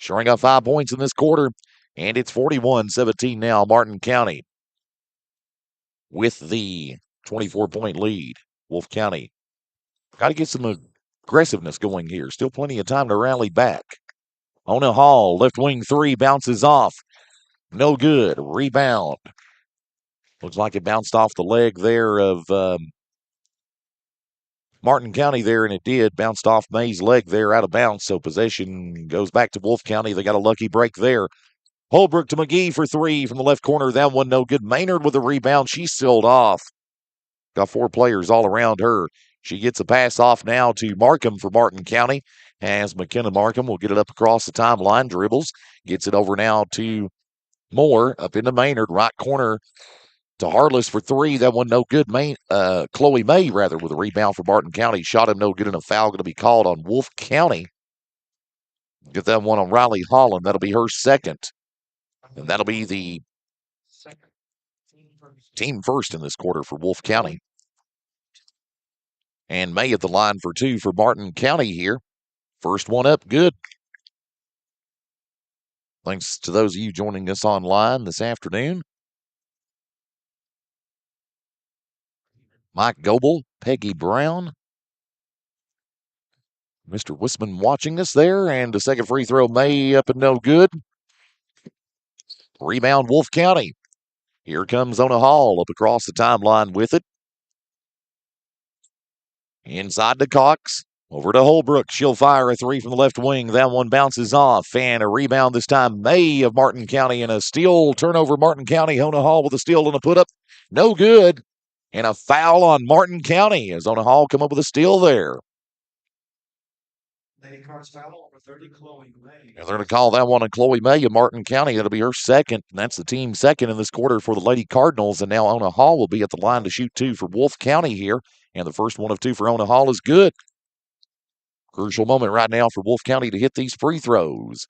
Showing up 5 points in this quarter. And it's 41-17 now, Martin County with the 24-point lead. Wolfe County got to get some aggressiveness going here. Still plenty of time to rally back. Ona Hall, left wing three, bounces off. No good. Rebound. Looks like it bounced off the leg there of Martin County there, and it did. Bounced off May's leg there out of bounds, so possession goes back to Wolfe County. They got a lucky break there. Holbrook to McGee for three from the left corner. That one no good. Maynard with a rebound. She's sealed off. Got four players all around her. She gets a pass off now to Markham for Martin County. As McKenna Markham will get it up across the timeline. Dribbles. Gets it over now to Moore. Up into Maynard. Right corner to Harless for three. That one no good. Chloe May, rather, with a rebound for Martin County. Shot him no good, and a foul going to be called on Wolfe County. Get that one on Riley Holland. That'll be her second. And that'll be the team first in this quarter for Wolfe County. And May at the line for two for Martin County here. First one up, good. Thanks to those of you joining us online this afternoon. Mike Goebel, Peggy Brown, Mr. Wisman watching us there. And the second free throw, May up and no good. Rebound, Wolfe County. Here comes Ona Hall up across the timeline with it. Inside to Cox. Over to Holbrook. She'll fire a three from the left wing. That one bounces off. And a rebound this time, May of Martin County. And a steal turnover, Martin County. Ona Hall with a steal and a put up. No good. And a foul on Martin County as Ona Hall come up with a steal there. And they're going to call that one on Chloe May of Martin County. That'll be her second. And that's the team second in this quarter for the Lady Cardinals. And now Ona Hall will be at the line to shoot two for Wolfe County here. And the first one of two for Ona Hall is good. Crucial moment right now for Wolfe County to hit these free throws.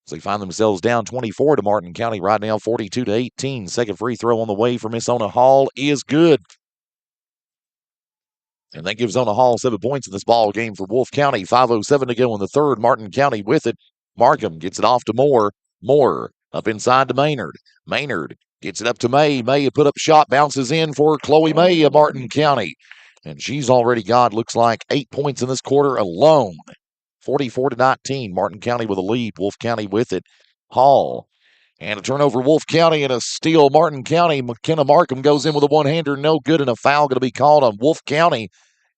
As they find themselves down 24 to Martin County right now, 42-18. Second free throw on the way for Miss Ona Hall is good. And that gives Ona Hall 7 points in this ball game for Wolfe County. 5:07 to go in the third. Martin County with it. Markham gets it off to Moore. Moore up inside to Maynard. Maynard gets it up to May. May put up a shot, bounces in for Chloe May of Martin County. And she's already got, looks like, 8 points in this quarter alone. 44-19. Martin County with a lead. Wolfe County with it. Hall. And a turnover, Wolfe County, and a steal, Martin County. McKenna Markham goes in with a one-hander. No good, and a foul going to be called on Wolfe County.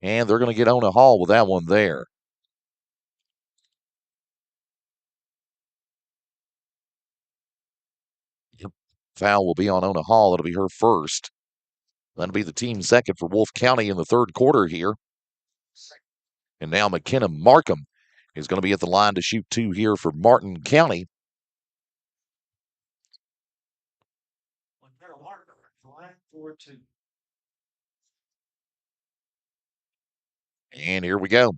And they're going to get Ona Hall with that one there. Yep. Foul will be on Ona Hall. It'll be her first. That'll be the team second for Wolfe County in the third quarter here. And now McKenna Markham is going to be at the line to shoot 2 here for Martin County. And here we go.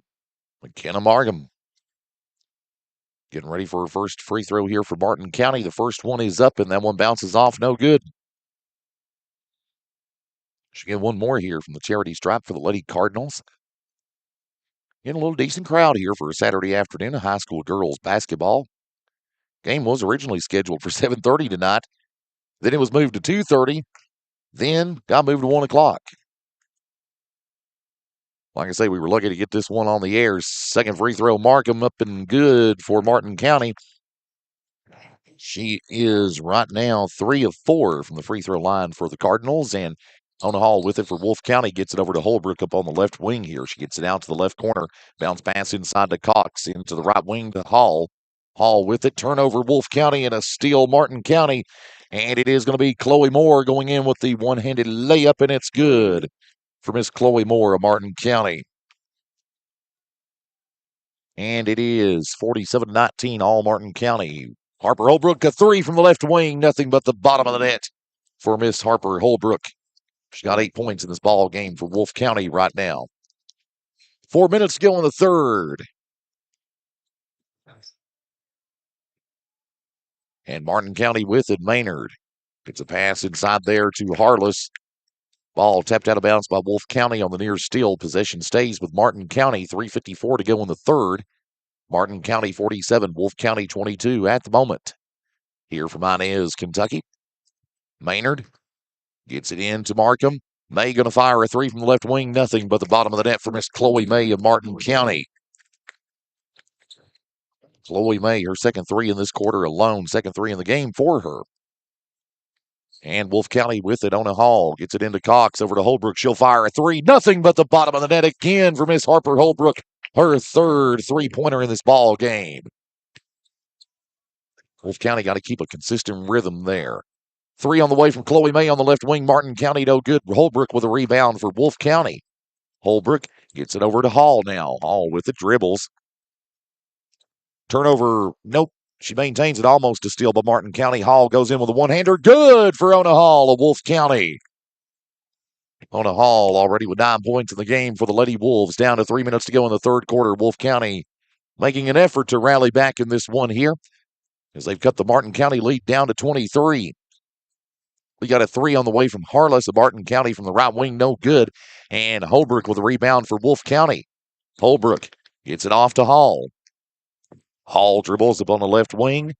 McKenna Markham getting ready for her first free throw here for Martin County. The first one is up, and that one bounces off. No good. She get one more here from the charity stripe for the Lady Cardinals. Getting a little decent crowd here for a Saturday afternoon of high school girls basketball. Game was originally scheduled for 7:30 tonight. Then it was moved to 2:30. Then got moved to 1 o'clock. Like I say, we were lucky to get this one on the air. Second free throw, Markham up and good for Martin County. She is right now 3 of 4 from the free throw line for the Cardinals. And on the Hall with it for Wolfe County. Gets it over to Holbrook up on the left wing here. She gets it out to the left corner. Bounce pass inside to Cox. Into the right wing to Hall. Hall with it. Turnover Wolfe County and a steal Martin County. And it is going to be Chloe Moore going in with the one-handed layup, and it's good for Miss Chloe Moore of Martin County. And it is 47-19 all Martin County. Harper Holbrook, a three from the left wing. Nothing but the bottom of the net for Miss Harper Holbrook. She's got 8 points in this ball game for Wolfe County right now. 4 minutes to go in the third. And Martin County with it, Maynard. Gets a pass inside there to Harless. Ball tapped out of bounds by Wolfe County on the near steal. Possession stays with Martin County. 3:54 to go in the third. Martin County 47, Wolfe County 22 at the moment. Here from Inez, Kentucky. Maynard gets it in to Markham. May going to fire a three from the left wing. Nothing but the bottom of the net for Miss Chloe May of Martin County. Chloe May, her second three in this quarter alone. Second three in the game for her. And Wolfe County with it on a Hall. Gets it into Cox over to Holbrook. She'll fire a three. Nothing but the bottom of the net again for Miss Harper Holbrook. Her third three-pointer in this ball game. Wolfe County got to keep a consistent rhythm there. Three on the way from Chloe May on the left wing. Martin County no good. Holbrook with a rebound for Wolfe County. Holbrook gets it over to Hall now. Hall with the dribbles. Turnover, nope. She maintains it almost a steal by Martin County. Hall goes in with a one-hander. Good for Ona Hall of Wolfe County. Ona Hall already with 9 points in the game for the Lady Wolves. Down to 3 minutes to go in the third quarter. Wolfe County making an effort to rally back in this one here as they've cut the Martin County lead down to 23. We got a three on the way from Harless of Martin County from the right wing. No good. And Holbrook with a rebound for Wolfe County. Holbrook gets it off to Hall. Hall dribbles up on the left wing.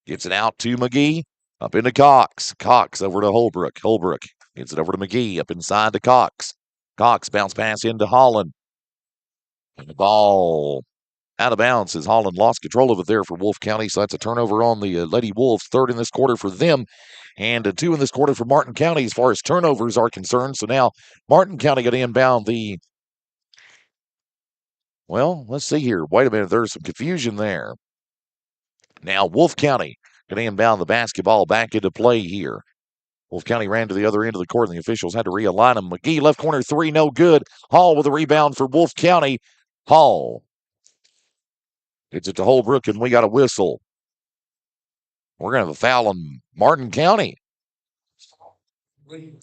Gets it out to McGee. Up into Cox. Cox over to Holbrook. Holbrook gets it over to McGee. Up inside to Cox. Cox bounce pass into Holland. And the ball out of bounds as Holland lost control of it there for Wolfe County. So that's a turnover on the Lady Wolves. Third in this quarter for them. And a two in this quarter for Martin County as far as turnovers are concerned. So now Martin County got to inbound the... Well, let's see here. Wait a minute. There's some confusion there. Now Wolfe County going to inbound the basketball back into play here. Wolfe County ran to the other end of the court, and the officials had to realign them. McGee, left corner three, no good. Hall with a rebound for Wolfe County. Hall gets it to Holbrook, and we got a whistle. We're going to have a foul on Martin County. And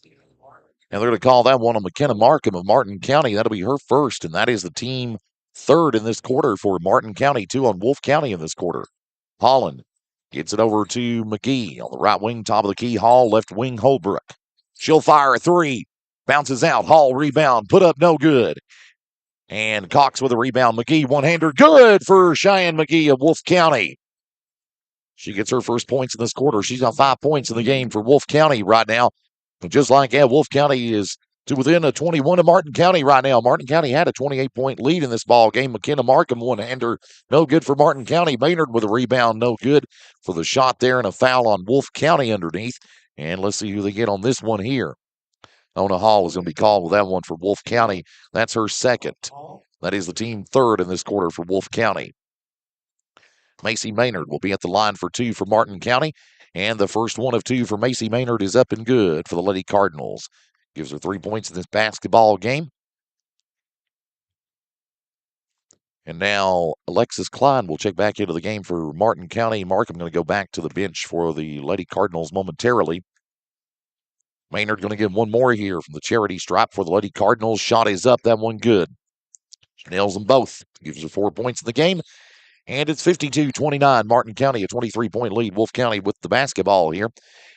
they're going to call that one on McKenna Markham of Martin County. That'll be her first, and that is the team third in this quarter for Martin County, 2 on Wolfe County in this quarter. Holland gets it over to McGee on the right wing, top of the key. Hall, left wing, Holbrook. She'll fire a three. Bounces out. Hall rebound. Put up, no good. And Cox with a rebound. McGee, one-hander. Good for Cheyenne McGee of Wolfe County. She gets her first points in this quarter. She's got 5 points in the game for Wolfe County right now. And just like that, Wolfe County is to within a 21 of Martin County right now. Martin County had a 28-point lead in this ball game. McKenna Markham, one-hander, no good for Martin County. Maynard with a rebound, no good for the shot there, and a foul on Wolfe County underneath. And let's see who they get on this one here. Ona Hall is going to be called with that one for Wolfe County. That's her second. That is the team third in this quarter for Wolfe County. Macy Maynard will be at the line for 2 for Martin County. And the first one of 2 for Macy Maynard is up and good for the Lady Cardinals. Gives her 3 points in this basketball game. And now Alexis Klein will check back into the game for Martin County. Mark, I'm going to go back to the bench for the Lady Cardinals momentarily. Maynard going to give one more here from the charity stripe for the Lady Cardinals. Shot is up. That one good. Nails them both. Gives her 4 points in the game. And it's 52-29. Martin County, a 23-point lead. Wolfe County with the basketball here.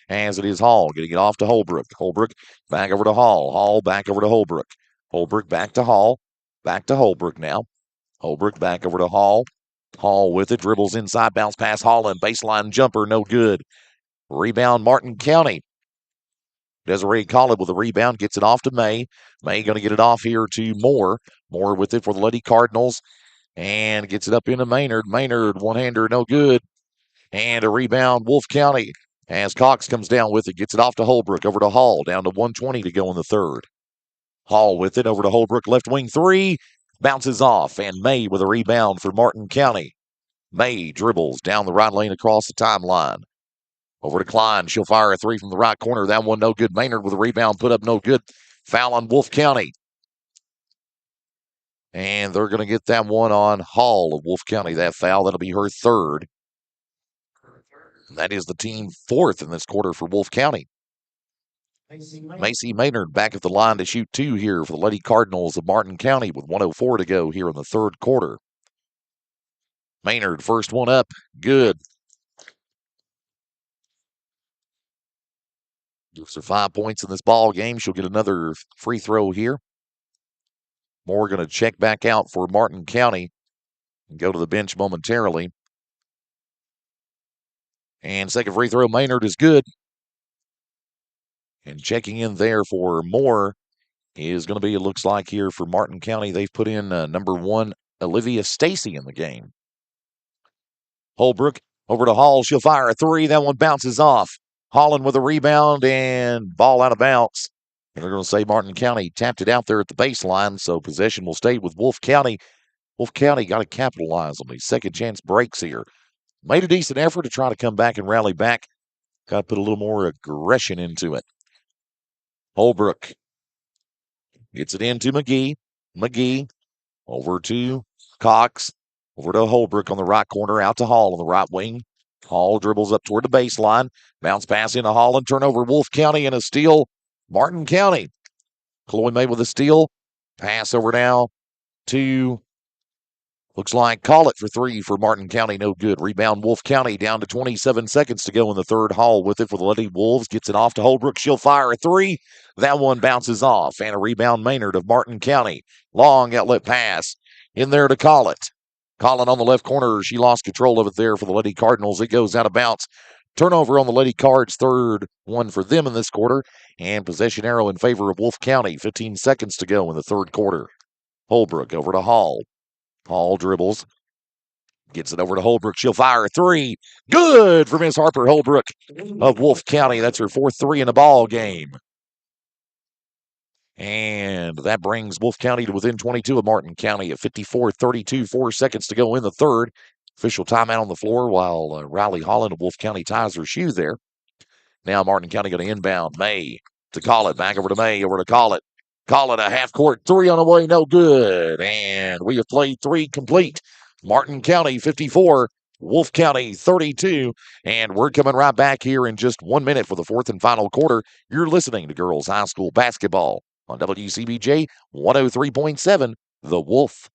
As it is Hall getting it off to Holbrook. Holbrook back over to Hall. Hall back over to Holbrook. Holbrook back to Hall. Back to Holbrook now. Holbrook back over to Hall. Hall with it. Dribbles inside. Bounce pass Holland. Baseline jumper. No good. Rebound Martin County. Desiree Collett with a rebound. Gets it off to May. May going to get it off here to Moore. Moore with it for the Lady Cardinals. And gets it up into Maynard. Maynard, one-hander, no good. And a rebound, Wolfe County. As Cox comes down with it, gets it off to Holbrook, over to Hall, down to 1:20 to go in the third. Hall with it, over to Holbrook, left wing three. Bounces off, and May with a rebound for Martin County. May dribbles down the right lane across the timeline. Over to Klein. She'll fire a three from the right corner. That one no good. Maynard with a rebound, put up no good. Foul on Wolfe County. And they're going to get that one on Hall of Wolfe County. That foul, that'll be her third. That is the team fourth in this quarter for Wolfe County. Macy Maynard back at the line to shoot two here for the Lady Cardinals of Martin County with 1:04 to go here in the third quarter. Maynard, first one up, good. Gives her 5 points in this ball game. She'll get another free throw here. Moore going to check back out for Martin County and go to the bench momentarily. And second free throw, Maynard is good. And checking in there for Moore is going to be, it looks like here for Martin County, they've put in number 1, Olivia Stacy in the game. Holbrook over to Hall. She'll fire a three. That one bounces off. Holland with a rebound and ball out of bounds. And they're going to say Martin County tapped it out there at the baseline, so possession will stay with Wolfe County. Wolfe County got to capitalize on these second chance breaks here. Made a decent effort to try to come back and rally back. Got to put a little more aggression into it. Holbrook gets it into McGee. McGee over to Cox. Over to Holbrook on the right corner. Out to Hall on the right wing. Hall dribbles up toward the baseline. Bounce pass into Holland. Turnover Wolfe County and a steal. Martin County. Chloe May with a steal. Pass over now to, looks like, call it for three for Martin County. No good. Rebound Wolfe County down to 27 seconds to go in the third. Hall with it for the Lady Wolves. Gets it off to Holbrook. She'll fire a three. That one bounces off. And a rebound Maynard of Martin County. Long outlet pass in there to call it. Collin on the left corner. She lost control of it there for the Lady Cardinals. It goes out of bounds. Turnover on the Lady Cards. Third one for them in this quarter. And possession arrow in favor of Wolfe County. 15 seconds to go in the third quarter. Holbrook over to Hall. Hall dribbles. Gets it over to Holbrook. She'll fire a three. Good for Miss Harper Holbrook of Wolfe County. That's her fourth three in the ball game. And that brings Wolfe County to within 22 of Martin County at 54-32. 4 seconds to go in the third. Official timeout on the floor while Riley Holland of Wolfe County ties her shoe there. Now Martin County going to inbound. May to call it. Back over to May. Over to call it. Call it a half-court three on the way. No good. And we have played three complete. Martin County 54. Wolfe County 32. And we're coming right back here in just 1 minute for the fourth and final quarter. You're listening to Girls High School Basketball on WCBJ 103.7, The Wolf.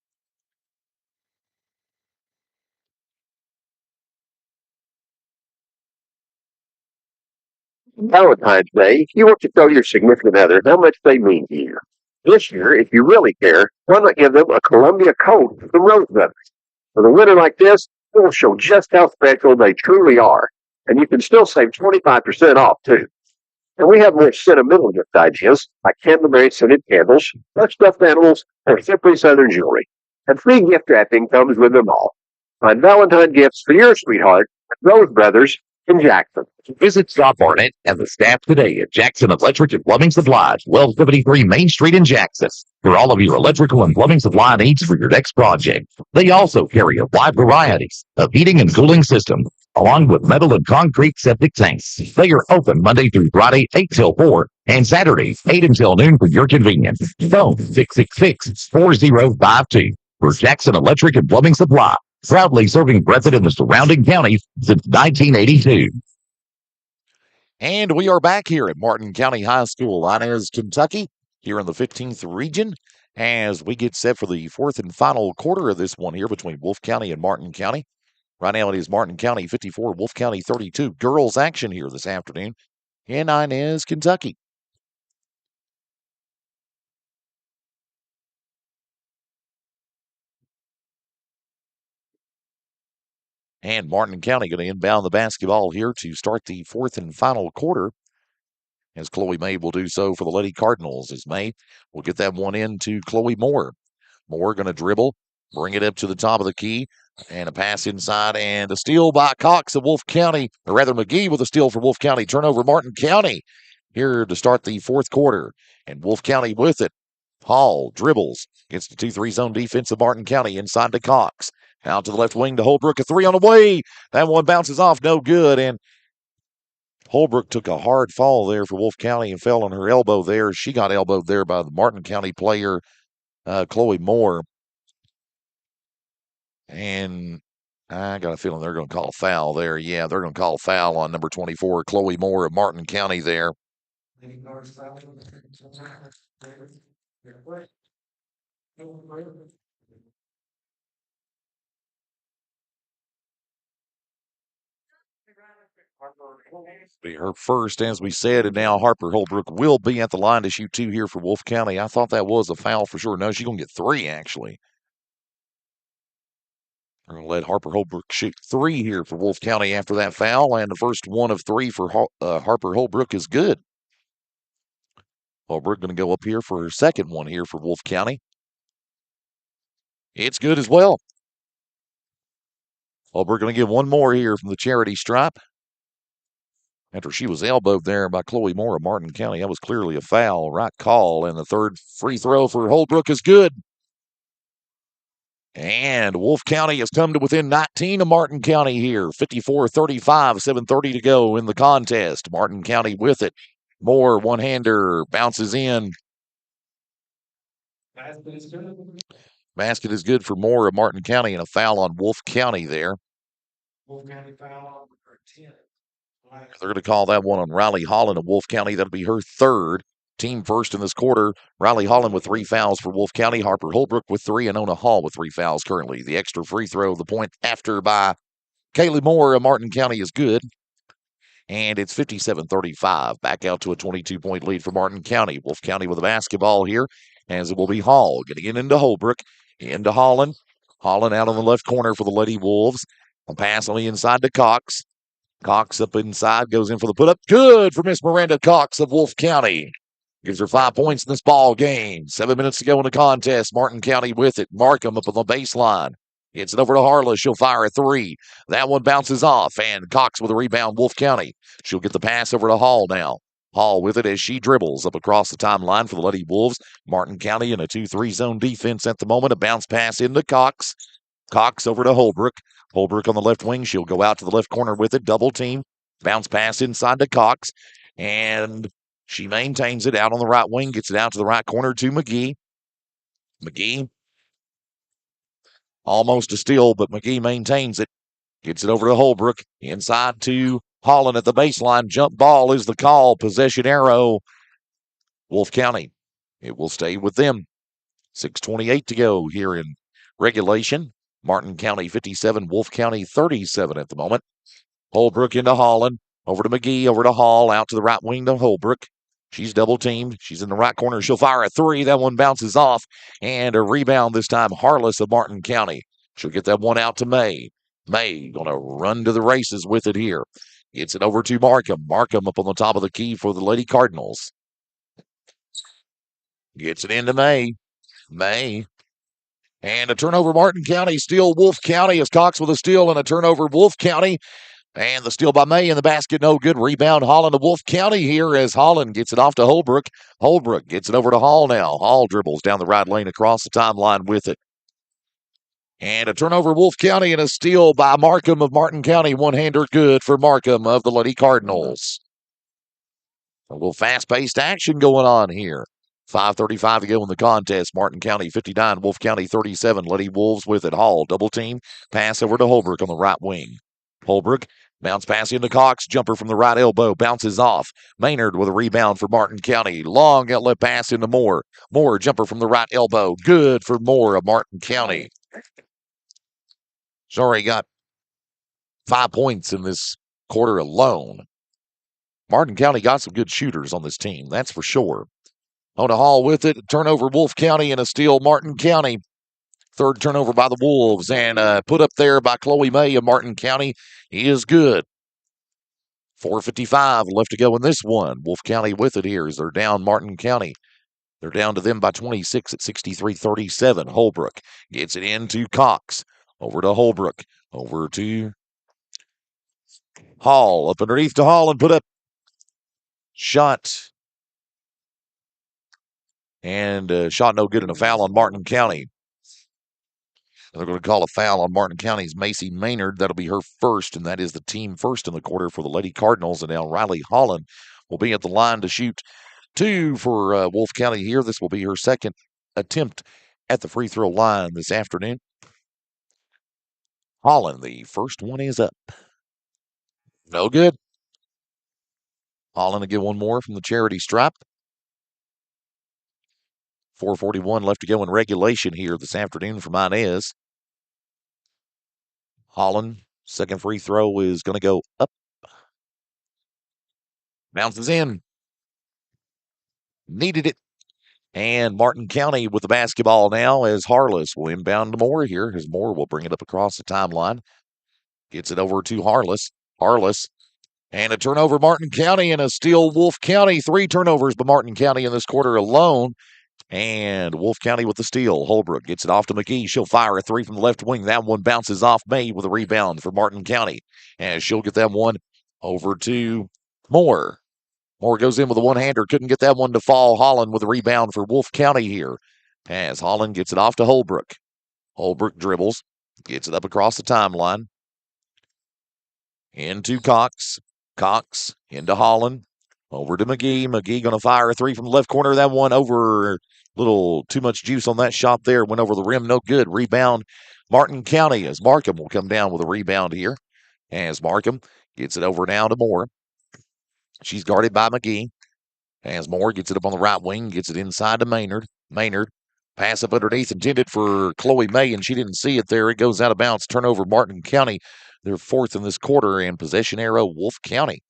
Valentine's Day, you want to show your significant other how much they mean to you. This year, if you really care, why not give them a Columbia coat from Rose Brothers? With a winter like this, it will show just how special they truly are. And you can still save 25% off, too. And we have more sentimental gift ideas, like candleberry scented candles, stuffed animals, or simply Southern jewelry. And free gift wrapping comes with them all. Find Valentine gifts for your sweetheart at Rose Brothers in Jackson. Visit Scott Barnett and the staff today at Jackson Electric and Plumbing Supplies, 1273 Main Street in Jackson, for all of your electrical and plumbing supply needs for your next project. They also carry a wide variety of heating and cooling systems, along with metal and concrete septic tanks. They are open Monday through Friday, 8 till 4, And Saturdays, 8 until noon for your convenience. Phone 666-4052 for Jackson Electric and Plumbing Supply. Proudly serving Breathitt and the surrounding counties since 1982. And we are back here at Martin County High School, Inez, Kentucky, here in the 15th region, as we get set for the fourth and final quarter of this one here between Wolfe County and Martin County. Right now it is Martin County 54, Wolfe County 32. Girls action here this afternoon in Inez, Kentucky. And Martin County going to inbound the basketball here to start the fourth and final quarter, as Chloe May will do so for the Lady Cardinals. As May will get that one in to Chloe Moore. Moore going to dribble, bring it up to the top of the key, and a pass inside, and a steal by Cox of Wolfe County, or rather McGee with a steal for Wolfe County. Turnover Martin County here to start the fourth quarter, and Wolfe County with it. Hall dribbles, gets the 2-3 zone defense of Martin County inside to Cox. Out to the left wing to Holbrook, a three on the way. That one bounces off, no good, and Holbrook took a hard fall there for Wolfe County and fell on her elbow there. She got elbowed there by the Martin County player, Chloe Moore. And I got a feeling they're going to call a foul there. Yeah, they're going to call a foul on number 24, Chloe Moore of Martin County there. Be her first, as we said, and now Harper Holbrook will be at the line to shoot two here for Wolfe County. I thought that was a foul for sure. No, she's going to get three, actually. We're going to let Harper Holbrook shoot three here for Wolfe County after that foul, and the first one of three for Harper Holbrook is good. Holbrook going to go up here for her second one here for Wolfe County. It's good as well. Holbrook going to get one more here from the charity stripe. After she was elbowed there by Chloe Moore of Martin County. That was clearly a foul, right call, and the third free throw for Holbrook is good. And Wolfe County has come to within 19 of Martin County here. 54-35, 7:30 to go in the contest. Martin County with it. Moore, one-hander, bounces in. Basket is good for Moore of Martin County, and a foul on Wolfe County there. Wolfe County foul on number 10. They're going to call that one on Riley Holland of Wolfe County. That'll be her third. Team first in this quarter. Riley Holland with 3 fouls for Wolfe County. Harper Holbrook with 3, and Ona Hall with 3 fouls currently. The extra free throw, the point after by Kaylee Moore of Martin County is good. And it's 57-35. Back out to a 22-point lead for Martin County. Wolfe County with a basketball here, as it will be Hall getting it into Holbrook. Into Holland. Holland out on the left corner for the Lady Wolves. A pass on the inside to Cox. Cox up inside, goes in for the put-up. Good for Miss Miranda Cox of Wolfe County. Gives her 5 points in this ball game. 7 minutes to go in the contest. Martin County with it. Markham up on the baseline. Gets it over to Harless. She'll fire a three. That one bounces off, and Cox with a rebound, Wolfe County. She'll get the pass over to Hall now. Hall with it as she dribbles up across the timeline for the Lady Wolves. Martin County in a 2-3 zone defense at the moment. A bounce pass into Cox. Cox over to Holbrook. Holbrook on the left wing. She'll go out to the left corner with it. Double team. Bounce pass inside to Cox. And she maintains it out on the right wing. Gets it out to the right corner to McGee. McGee. Almost a steal, but McGee maintains it. Gets it over to Holbrook. Inside to Holland at the baseline. Jump ball is the call. Possession arrow. Wolfe County. It will stay with them. 6:28 to go here in regulation. Martin County 57, Wolfe County 37 at the moment. Holbrook into Holland. Over to McGee, over to Hall, out to the right wing to Holbrook. She's double teamed. She's in the right corner. She'll fire a three. That one bounces off. And a rebound this time, Harless of Martin County. She'll get that one out to May. May going to run to the races with it here. Gets it over to Markham. Markham up on the top of the key for the Lady Cardinals. Gets it into May. May. And a turnover, Martin County. Steal, Wolfe County as Cox with a steal and a turnover, Wolfe County. And the steal by May in the basket, no good. Rebound, Holland to Wolfe County here as Holland gets it off to Holbrook. Holbrook gets it over to Hall now. Hall dribbles down the right lane across the timeline with it. And a turnover, Wolfe County, and a steal by Markham of Martin County. One-hander good for Markham of the Lady Cardinals. A little fast-paced action going on here. 5:35 to go in the contest. Martin County 59, Wolfe County 37. Lady Wolves with it. Hall, double team. Pass over to Holbrook on the right wing. Holbrook, bounce pass into Cox. Jumper from the right elbow. Bounces off. Maynard with a rebound for Martin County. Long outlet pass into Moore. Moore, jumper from the right elbow. Good for Moore of Martin County. She's already got 5 points in this quarter alone. Martin County got some good shooters on this team, that's for sure. Ona Hall with it. Turnover Wolfe County and a steal Martin County. Third turnover by the Wolves and put up there by Chloe May of Martin County. He is good. 4:55 left to go in this one. Wolfe County with it here as they're down Martin County. They're down to them by 26 at 63-37. Holbrook gets it into Cox. Over to Holbrook. Over to Hall. Up underneath to Hall and put up. Shot. And shot no good and a foul on Martin County. They're going to call a foul on Martin County's Macy Maynard. That'll be her first, and that is the team first in the quarter for the Lady Cardinals. And now Riley Holland will be at the line to shoot 2 for Wolfe County here. This will be her second attempt at the free throw line this afternoon. Holland, the first one is up. No good. Holland to get one more from the charity stripe. 4:41 left to go in regulation here this afternoon from Inez. Holland, second free throw is going to go up. Bounces in. Needed it. And Martin County with the basketball now as Harless will inbound to Moore here. As Moore will bring it up across the timeline. Gets it over to Harless. Harless. And a turnover Martin County and a steal Wolfe County. 3 turnovers by Martin County in this quarter alone. And Wolfe County with the steal. Holbrook gets it off to McGee. She'll fire a 3 from the left wing. That one bounces off May with a rebound for Martin County. And she'll get that one over to Moore. Moore goes in with a one-hander. Couldn't get that one to fall. Holland with a rebound for Wolfe County here. As Holland gets it off to Holbrook. Holbrook dribbles. Gets it up across the timeline. Into Cox. Cox into Holland. Over to McGee. McGee going to fire a 3 from the left corner. That one over. Little too much juice on that shot there. Went over the rim. No good. Rebound Martin County as Markham will come down with a rebound here. As Markham gets it over now to Moore. She's guarded by McGee. As Moore gets it up on the right wing. Gets it inside to Maynard. Maynard. Pass up underneath. Intended for Chloe May, and she didn't see it there. It goes out of bounds. Turnover Martin County. They're fourth in this quarter. And possession arrow Wolfe County.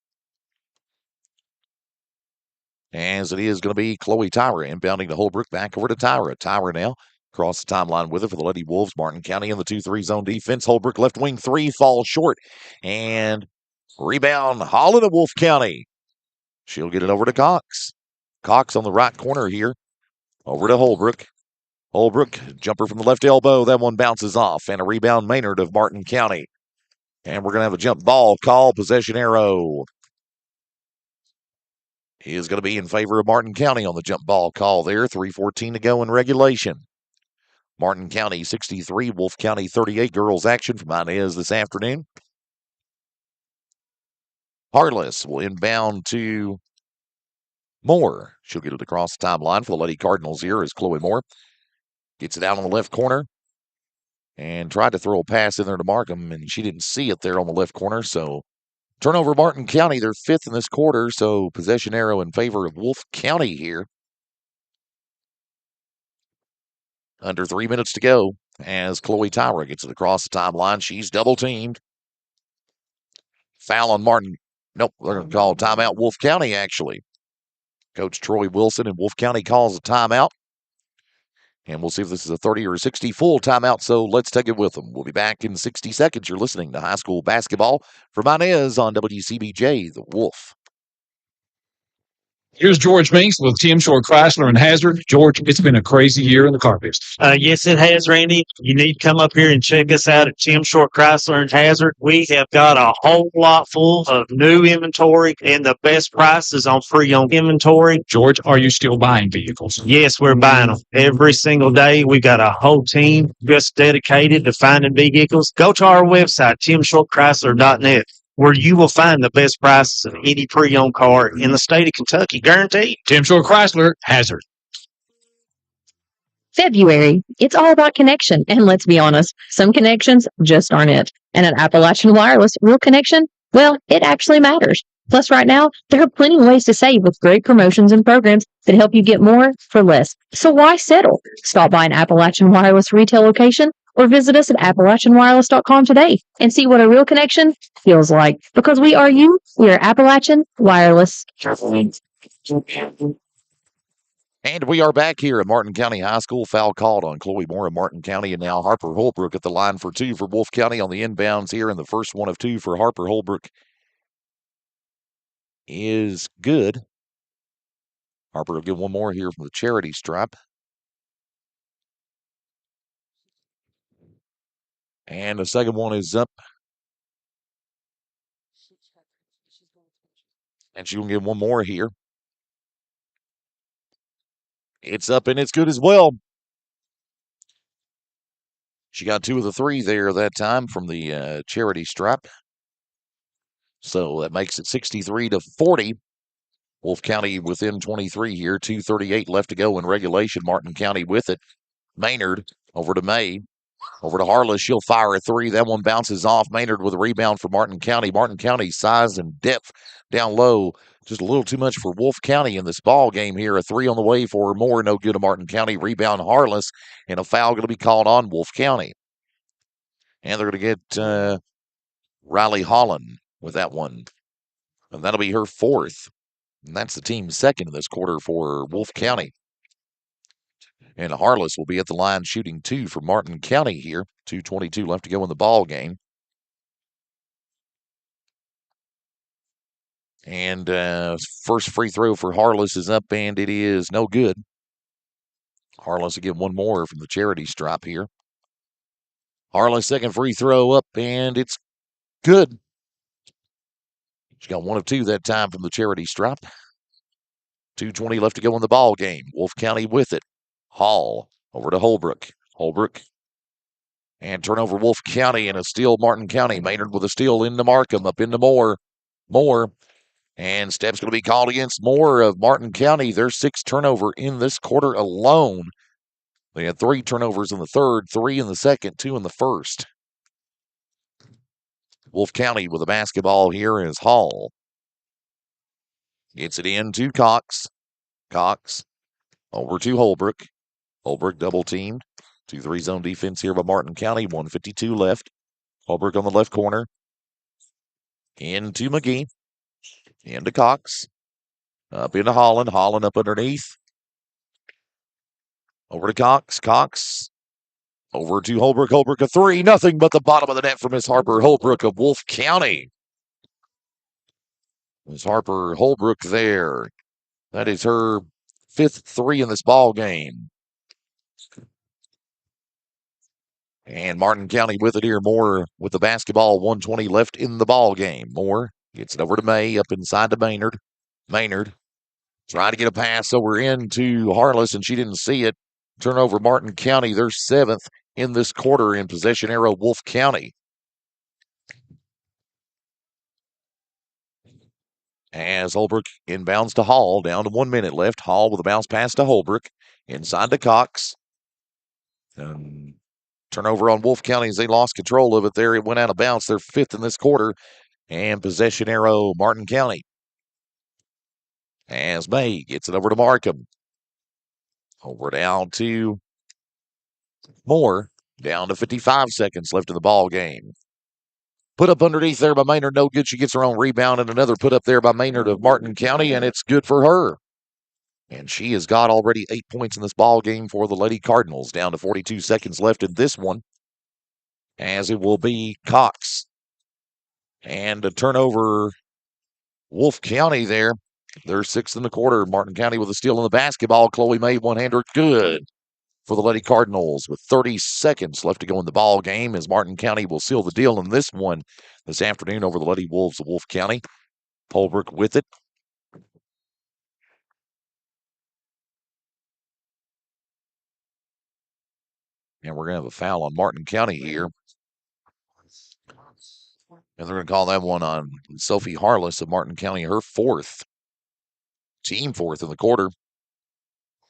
As it is going to be Chloe Tyra inbounding to Holbrook. Back over to Tyra. Tyra now across the timeline with it for the Lady Wolves. Martin County in the 2-3 zone defense. Holbrook left wing 3 falls short. And rebound Holland of Wolfe County. She'll get it over to Cox. Cox on the right corner here. Over to Holbrook. Holbrook, jumper from the left elbow. That one bounces off. And a rebound Maynard of Martin County. And we're going to have a jump ball call. Possession arrow is going to be in favor of Martin County on the jump ball call there. 3:14 to go in regulation. Martin County 63, Wolfe County 38. Girls action from Inez this afternoon. Harless will inbound to Moore. She'll get it across the timeline for the Lady Cardinals here as Chloe Moore gets it out on the left corner and tried to throw a pass in there to Markham, and she didn't see it there on the left corner, so turnover Martin County. They're fifth in this quarter, so possession arrow in favor of Wolfe County here. Under 3 minutes to go as Chloe Tyra gets it across the timeline. She's double teamed. Foul on Martin. Nope, they're going to call timeout Wolfe County, actually. Coach Troy Wilson and Wolfe County calls a timeout. And we'll see if this is a 30 or a 60 full timeout, so let's take it with them. We'll be back in 60 seconds. You're listening to high school basketball from Inez on WCBJ, The Wolf. Here's George Minks with Tim Short Chrysler and Hazard. George, it's been a crazy year in the car business. Yes, it has, Randy. You need to come up here and check us out at Tim Short Chrysler and Hazard. We have got a whole lot full of new inventory and the best prices on pre-owned inventory. George, are you still buying vehicles? Yes, we're buying them every single day. We got a whole team just dedicated to finding vehicles. Go to our website, timshortchrysler.net. where you will find the best prices of any pre-owned car in the state of Kentucky, guaranteed. Tim Shore Chrysler, Hazard. February. It's all about connection. And let's be honest, some connections just aren't it. And at Appalachian Wireless, real connection, well, it actually matters. Plus, right now, there are plenty of ways to save with great promotions and programs that help you get more for less. So why settle? Stop by an Appalachian Wireless retail location or visit us at AppalachianWireless.com today and see what a real connection feels like. Because we are you, we are Appalachian Wireless. And we are back here at Martin County High School. Foul called on Chloe Moore of Martin County, and now Harper Holbrook at the line for two for Wolfe County on the inbounds here. And the first one of two for Harper Holbrook is good. Harper will get one more here from the charity stripe. And the second one is up. And she will get one more here. It's up and it's good as well. She got two of the three there that time from the charity stripe. So that makes it 63-40. Wolfe County within 23 here. 2:38 left to go in regulation. Martin County with it. Maynard over to May. Over to Harless. She'll fire a three. That one bounces off. Maynard with a rebound for Martin County. Martin County's size and depth down low. Just a little too much for Wolfe County in this ball game here. A three on the way for Moore. No good to Martin County. Rebound Harless. And a foul going to be called on Wolfe County. And they're going to get Riley Holland with that one. And that'll be her fourth. And that's the team's second in this quarter for Wolfe County. And Harless will be at the line shooting two for Martin County here. 2:22 left to go in the ball game. And first free throw for Harless is up, and it is no good. Harless will get one more from the charity stripe here. Harless' second free throw up, and it's good. She got one of two that time from the charity stripe. 2:20 left to go in the ball game. Wolfe County with it. Hall over to Holbrook. Holbrook. And turnover Wolfe County and a steal Martin County. Maynard with a steal into Markham, up into Moore. Moore. And steps going to be called against Moore of Martin County. Their sixth turnover in this quarter alone. They had three turnovers in the third, three in the second, two in the first. Wolfe County with the basketball here is Hall. Gets it in to Cox. Cox over to Holbrook. Holbrook double teamed. 2-3 zone defense here by Martin County. 1:52 left. Holbrook on the left corner. Into McGee. Into Cox. Up into Holland. Holland up underneath. Over to Cox. Cox. Over to Holbrook. Holbrook a three. Nothing but the bottom of the net for Miss Harper Holbrook of Wolfe County. Miss Harper Holbrook there. That is her fifth three in this ball game. And Martin County with it here. Moore with the basketball. 1:20 left in the ball game. Moore gets it over to May. Up inside to Maynard. Maynard trying to get a pass over into Harless, and she didn't see it. Turnover Martin County. They're seventh in this quarter in possession arrow Wolfe County. As Holbrook inbounds to Hall. Down to 1 minute left. Hall with a bounce pass to Holbrook. Inside to Cox. Turnover on Wolfe County as they lost control of it there. It went out of bounds. They're fifth in this quarter. And possession arrow Martin County. As May gets it over to Markham. Over down to Moore. Down to 55 seconds left in the ball game. Put up underneath there by Maynard. No good. She gets her own rebound, and another put up there by Maynard of Martin County, and it's good for her. And she has got already 8 points in this ball game for the Lady Cardinals. Down to 42 seconds left in this one. As it will be Cox. And a turnover Wolfe County there. They're sixth in the quarter. Martin County with a steal in the basketball. Chloe May one-hander good for the Lady Cardinals with 30 seconds left to go in the ball game as Martin County will seal the deal in this one this afternoon over the Lady Wolves of Wolfe County. Holbrook with it. And we're going to have a foul on Martin County here. And they're going to call that one on Sophie Harless of Martin County, her team fourth in the quarter.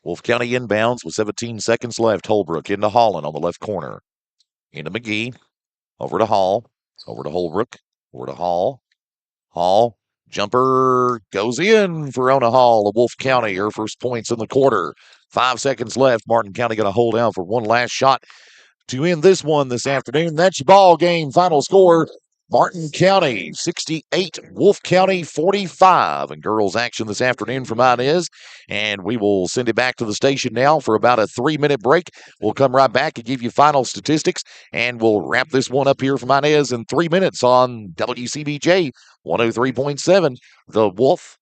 Wolfe County inbounds with 17 seconds left. Holbrook into Holland on the left corner. Into McGee. Over to Hall. Over to Holbrook. Over to Hall. Hall. Jumper goes in for Ona Hall of Wolfe County. Her first points in the quarter. 5 seconds left. Martin County going to hold out for one last shot to end this one this afternoon. That's your ball game. Final score, Martin County 68, Wolfe County 45. And girls action this afternoon from Inez. And we will send it back to the station now for about a 3-minute break. We'll come right back and give you final statistics. And we'll wrap this one up here from Inez in 3 minutes on WCBJ 103.7. The Wolf.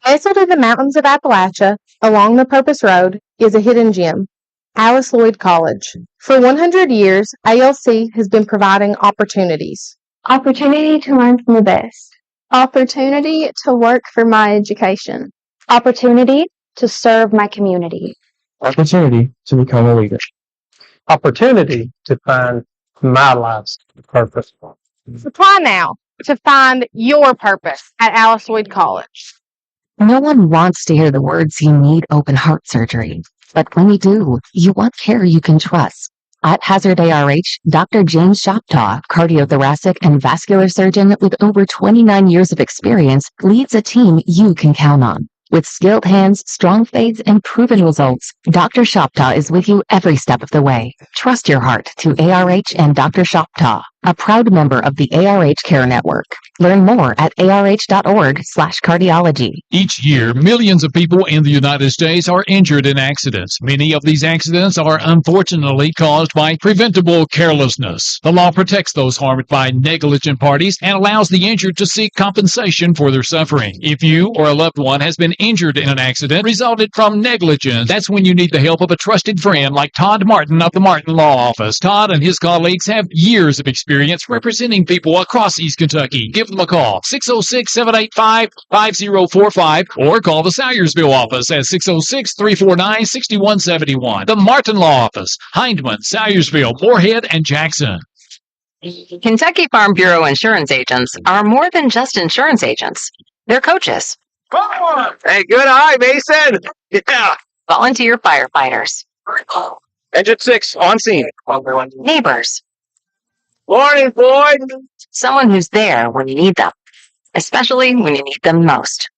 Nestled in the mountains of Appalachia, along the Purpose Road, is a hidden gem, Alice Lloyd College. For 100 years, ALC has been providing opportunities. Opportunity to learn from the best. Opportunity to work for my education. Opportunity to serve my community. Opportunity to become a leader. Opportunity to find my life's purpose. Apply now to find your purpose at Alice Lloyd College. No one wants to hear the words you need open heart surgery. But when you do, you want care you can trust. At Hazard ARH, Dr. James Shoptaw, cardiothoracic and vascular surgeon with over 29 years of experience, leads a team you can count on. With skilled hands, strong faith, and proven results, Dr. Shoptaw is with you every step of the way. Trust your heart to ARH and Dr. Shoptaw, a proud member of the ARH Care Network. Learn more at arh.org/cardiology. Each year, millions of people in the United States are injured in accidents. Many of these accidents are unfortunately caused by preventable carelessness. The law protects those harmed by negligent parties and allows the injured to seek compensation for their suffering. If you or a loved one has been injured in an accident resulted from negligence, that's when you need the help of a trusted friend like Todd Martin of the Martin Law Office. Todd and his colleagues have years of experience representing people across East Kentucky. Give them a call, 606-785-5045, or call the Salyersville office at 606-349-6171. The Martin Law Office, Hindman, Salyersville, Moorhead, and Jackson. Kentucky Farm Bureau insurance agents are more than just insurance agents. They're coaches. Hey, good eye, Mason. Yeah. Volunteer firefighters. Engine 6 on scene. Neighbors. Morning, Floyd. Someone who's there when you need them, especially when you need them most.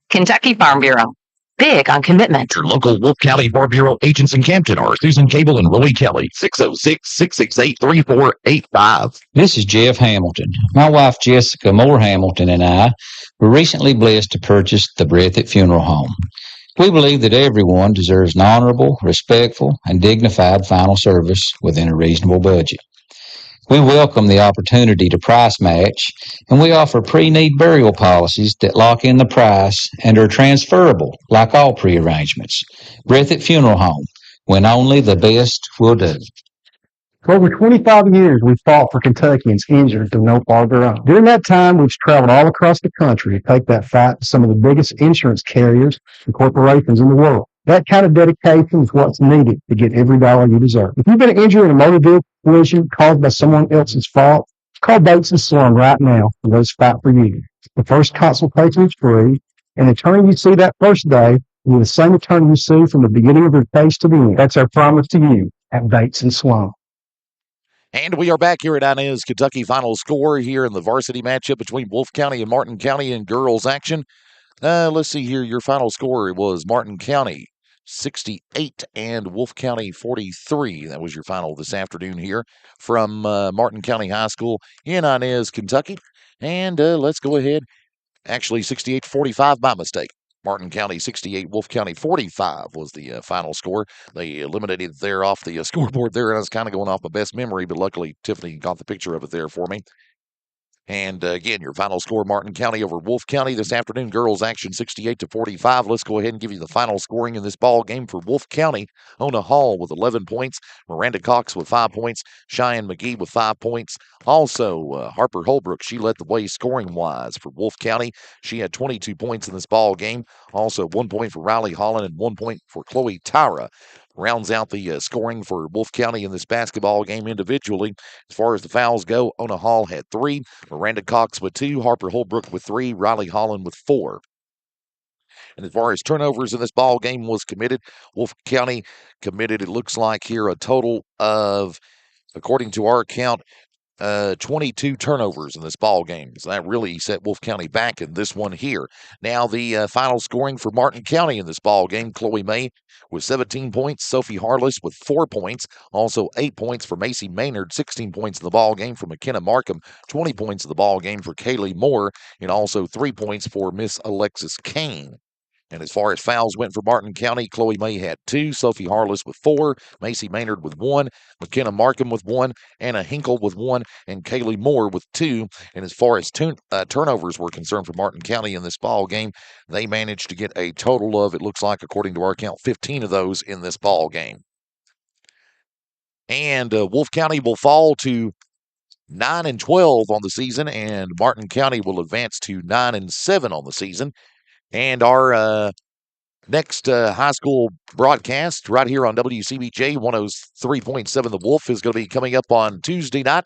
Kentucky Farm Bureau. Big on commitment. Your local Wolfe County Farm Bureau agents in Campton are Susan Cable and Roy Kelly. 606-668-3485. This is Jeff Hamilton. My wife Jessica Moore Hamilton and I were recently blessed to purchase the Breathitt Funeral Home. We believe that everyone deserves an honorable, respectful, and dignified final service within a reasonable budget. We welcome the opportunity to price match, and we offer pre-need burial policies that lock in the price and are transferable, like all pre-arrangements. Breathitt Funeral Home, when only the best will do. For over 25 years, we've fought for Kentuckians injured to no fault of their own. During that time, we've traveled all across the country to take that fight to some of the biggest insurance carriers and corporations in the world. That kind of dedication is what's needed to get every dollar you deserve. If you've been injured in a motor vehicle collision caused by someone else's fault, call Bates & Slum right now for those fight for you. The first consultation is free, and the attorney you see that first day will be the same attorney you see from the beginning of your case to the end. That's our promise to you at Bates & Slum. And we are back here at Inez, Kentucky. Final score here in the varsity matchup between Wolfe County and Martin County in girls action. Let's see here. Your final score was Martin County 68 and Wolfe County 43. That was your final this afternoon here from Martin County High School in Inez, Kentucky. And let's go ahead. Actually, 68-45 by mistake. Martin County 68, Wolfe County 45 was the final score. They eliminated there off the scoreboard there, and I was kind of going off my best memory, but luckily Tiffany got the picture of it there for me. And again, your final score, Martin County over Wolfe County this afternoon. Girls action 68-45. Let's go ahead and give you the final scoring in this ball game for Wolfe County. Ona Hall with 11 points. Miranda Cox with 5 points. Cheyenne McGee with 5 points. Also, Harper Holbrook, she led the way scoring-wise for Wolfe County. She had 22 points in this ball game. Also, 1 point for Riley Holland and 1 point for Chloe Tyra. rounds out the scoring for Wolfe County in this basketball game individually. As far as the fouls go, Ona Hall had 3, Miranda Cox with 2, Harper Holbrook with 3, Riley Holland with 4. And as far as turnovers in this ball game was committed, Wolfe County committed, it looks like here, a total of, according to our count, 22 turnovers in this ball game. So that really set Wolfe County back in this one here. Now the final scoring for Martin County in this ball game, Chloe May with 17 points, Sophie Harless with 4 points, also 8 points for Macy Maynard, 16 points in the ball game for McKenna Markham, 20 points in the ball game for Kaylee Moore, and also 3 points for Miss Alexis Kane. And as far as fouls went for Martin County, Chloe May had 2, Sophie Harless with 4, Macy Maynard with 1, McKenna Markham with 1, Anna Hinkle with 1, and Kaylee Moore with 2. And as far as turnovers were concerned for Martin County in this ball game, they managed to get a total of, it looks like, according to our count, 15 of those in this ball game. And Wolfe County will fall to 9-12 on the season, and Martin County will advance to 9-7 on the season. And our next high school broadcast right here on WCBJ 103.7 The Wolf is going to be coming up on Tuesday night,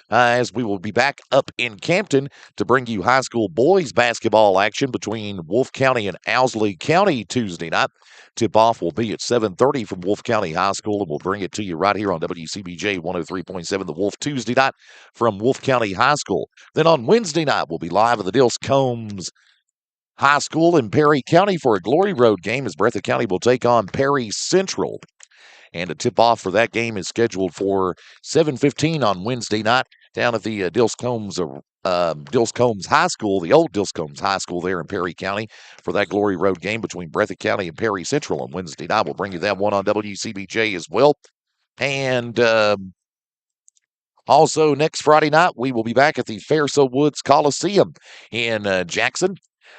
as we will be back up in Campton to bring you high school boys basketball action between Wolfe County and Owsley County Tuesday night. Tip-off will be at 7:30 from Wolfe County High School, and we'll bring it to you right here on WCBJ 103.7 The Wolf Tuesday night from Wolfe County High School. Then on Wednesday night, we'll be live at the Dills Combs High School in Perry County for a Glory Road game, as Breathitt County will take on Perry Central. And a tip-off for that game is scheduled for 7:15 on Wednesday night down at the Dills Combs High School, the old Dills Combs High School there in Perry County, for that Glory Road game between Breathitt County and Perry Central on Wednesday night. We'll bring you that one on WCBJ as well. And also next Friday night, we will be back at the Fairso Woods Coliseum in Jackson,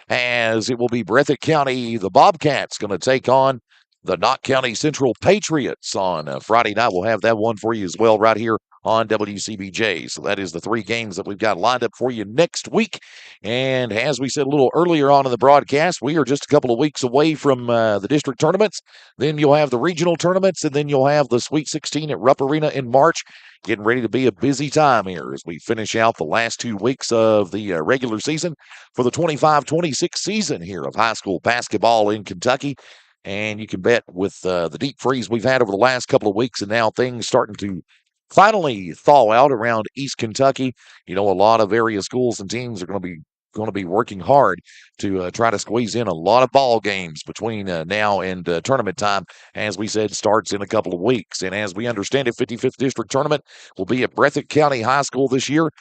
as it will be Breathitt County, the Bobcats, going to take on the Knott County Central Patriots on Friday night. We'll have that one for you as well right here on WCBJ. So that is the 3 games that we've got lined up for you next week. And as we said a little earlier on in the broadcast, we are just a couple of weeks away from the district tournaments. Then you'll have the regional tournaments, and then you'll have the Sweet 16 at Rupp Arena in March. Getting ready to be a busy time here as we finish out the last 2 weeks of the regular season for the 25-26 season here of high school basketball in Kentucky. And you can bet with the deep freeze we've had over the last couple of weeks, and now things starting to finally thaw out around East Kentucky. You know, a lot of area schools and teams are going to be working hard to try to squeeze in a lot of ball games between now and tournament time. As we said, starts in a couple of weeks. And as we understand it, 55th District Tournament will be at Breathitt County High School this year.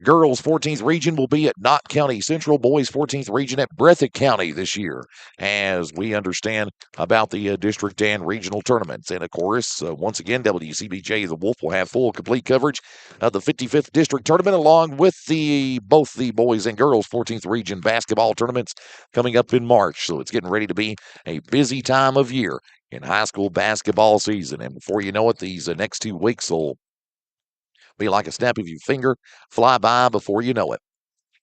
Girls 14th Region will be at Knott County Central. Boys 14th Region at Breathitt County this year, as we understand about the district and regional tournaments. And of course, once again, WCBJ The Wolf will have full complete coverage of the 55th District Tournament, along with both the boys and girls 14th Region basketball tournaments coming up in March. So it's getting ready to be a busy time of year in high school basketball season. And before you know it, these next 2 weeks will be like a snap of your finger, fly by before you know it.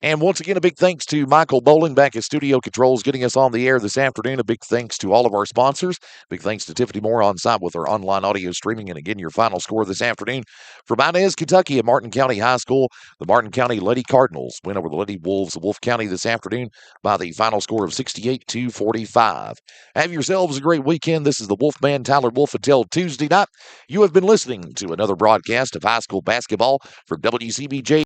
And once again, a big thanks to Michael Bowling back at Studio Controls, getting us on the air this afternoon. A big thanks to all of our sponsors. Big thanks to Tiffany Moore on site with our online audio streaming. And again, your final score this afternoon from Inez, Kentucky at Martin County High School. The Martin County Lady Cardinals win over the Lady Wolves of Wolfe County this afternoon by the final score of 68-45. Have yourselves a great weekend. This is the Wolfman, Tyler Wolf. Until Tuesday night, you have been listening to another broadcast of high school basketball from WCBJ.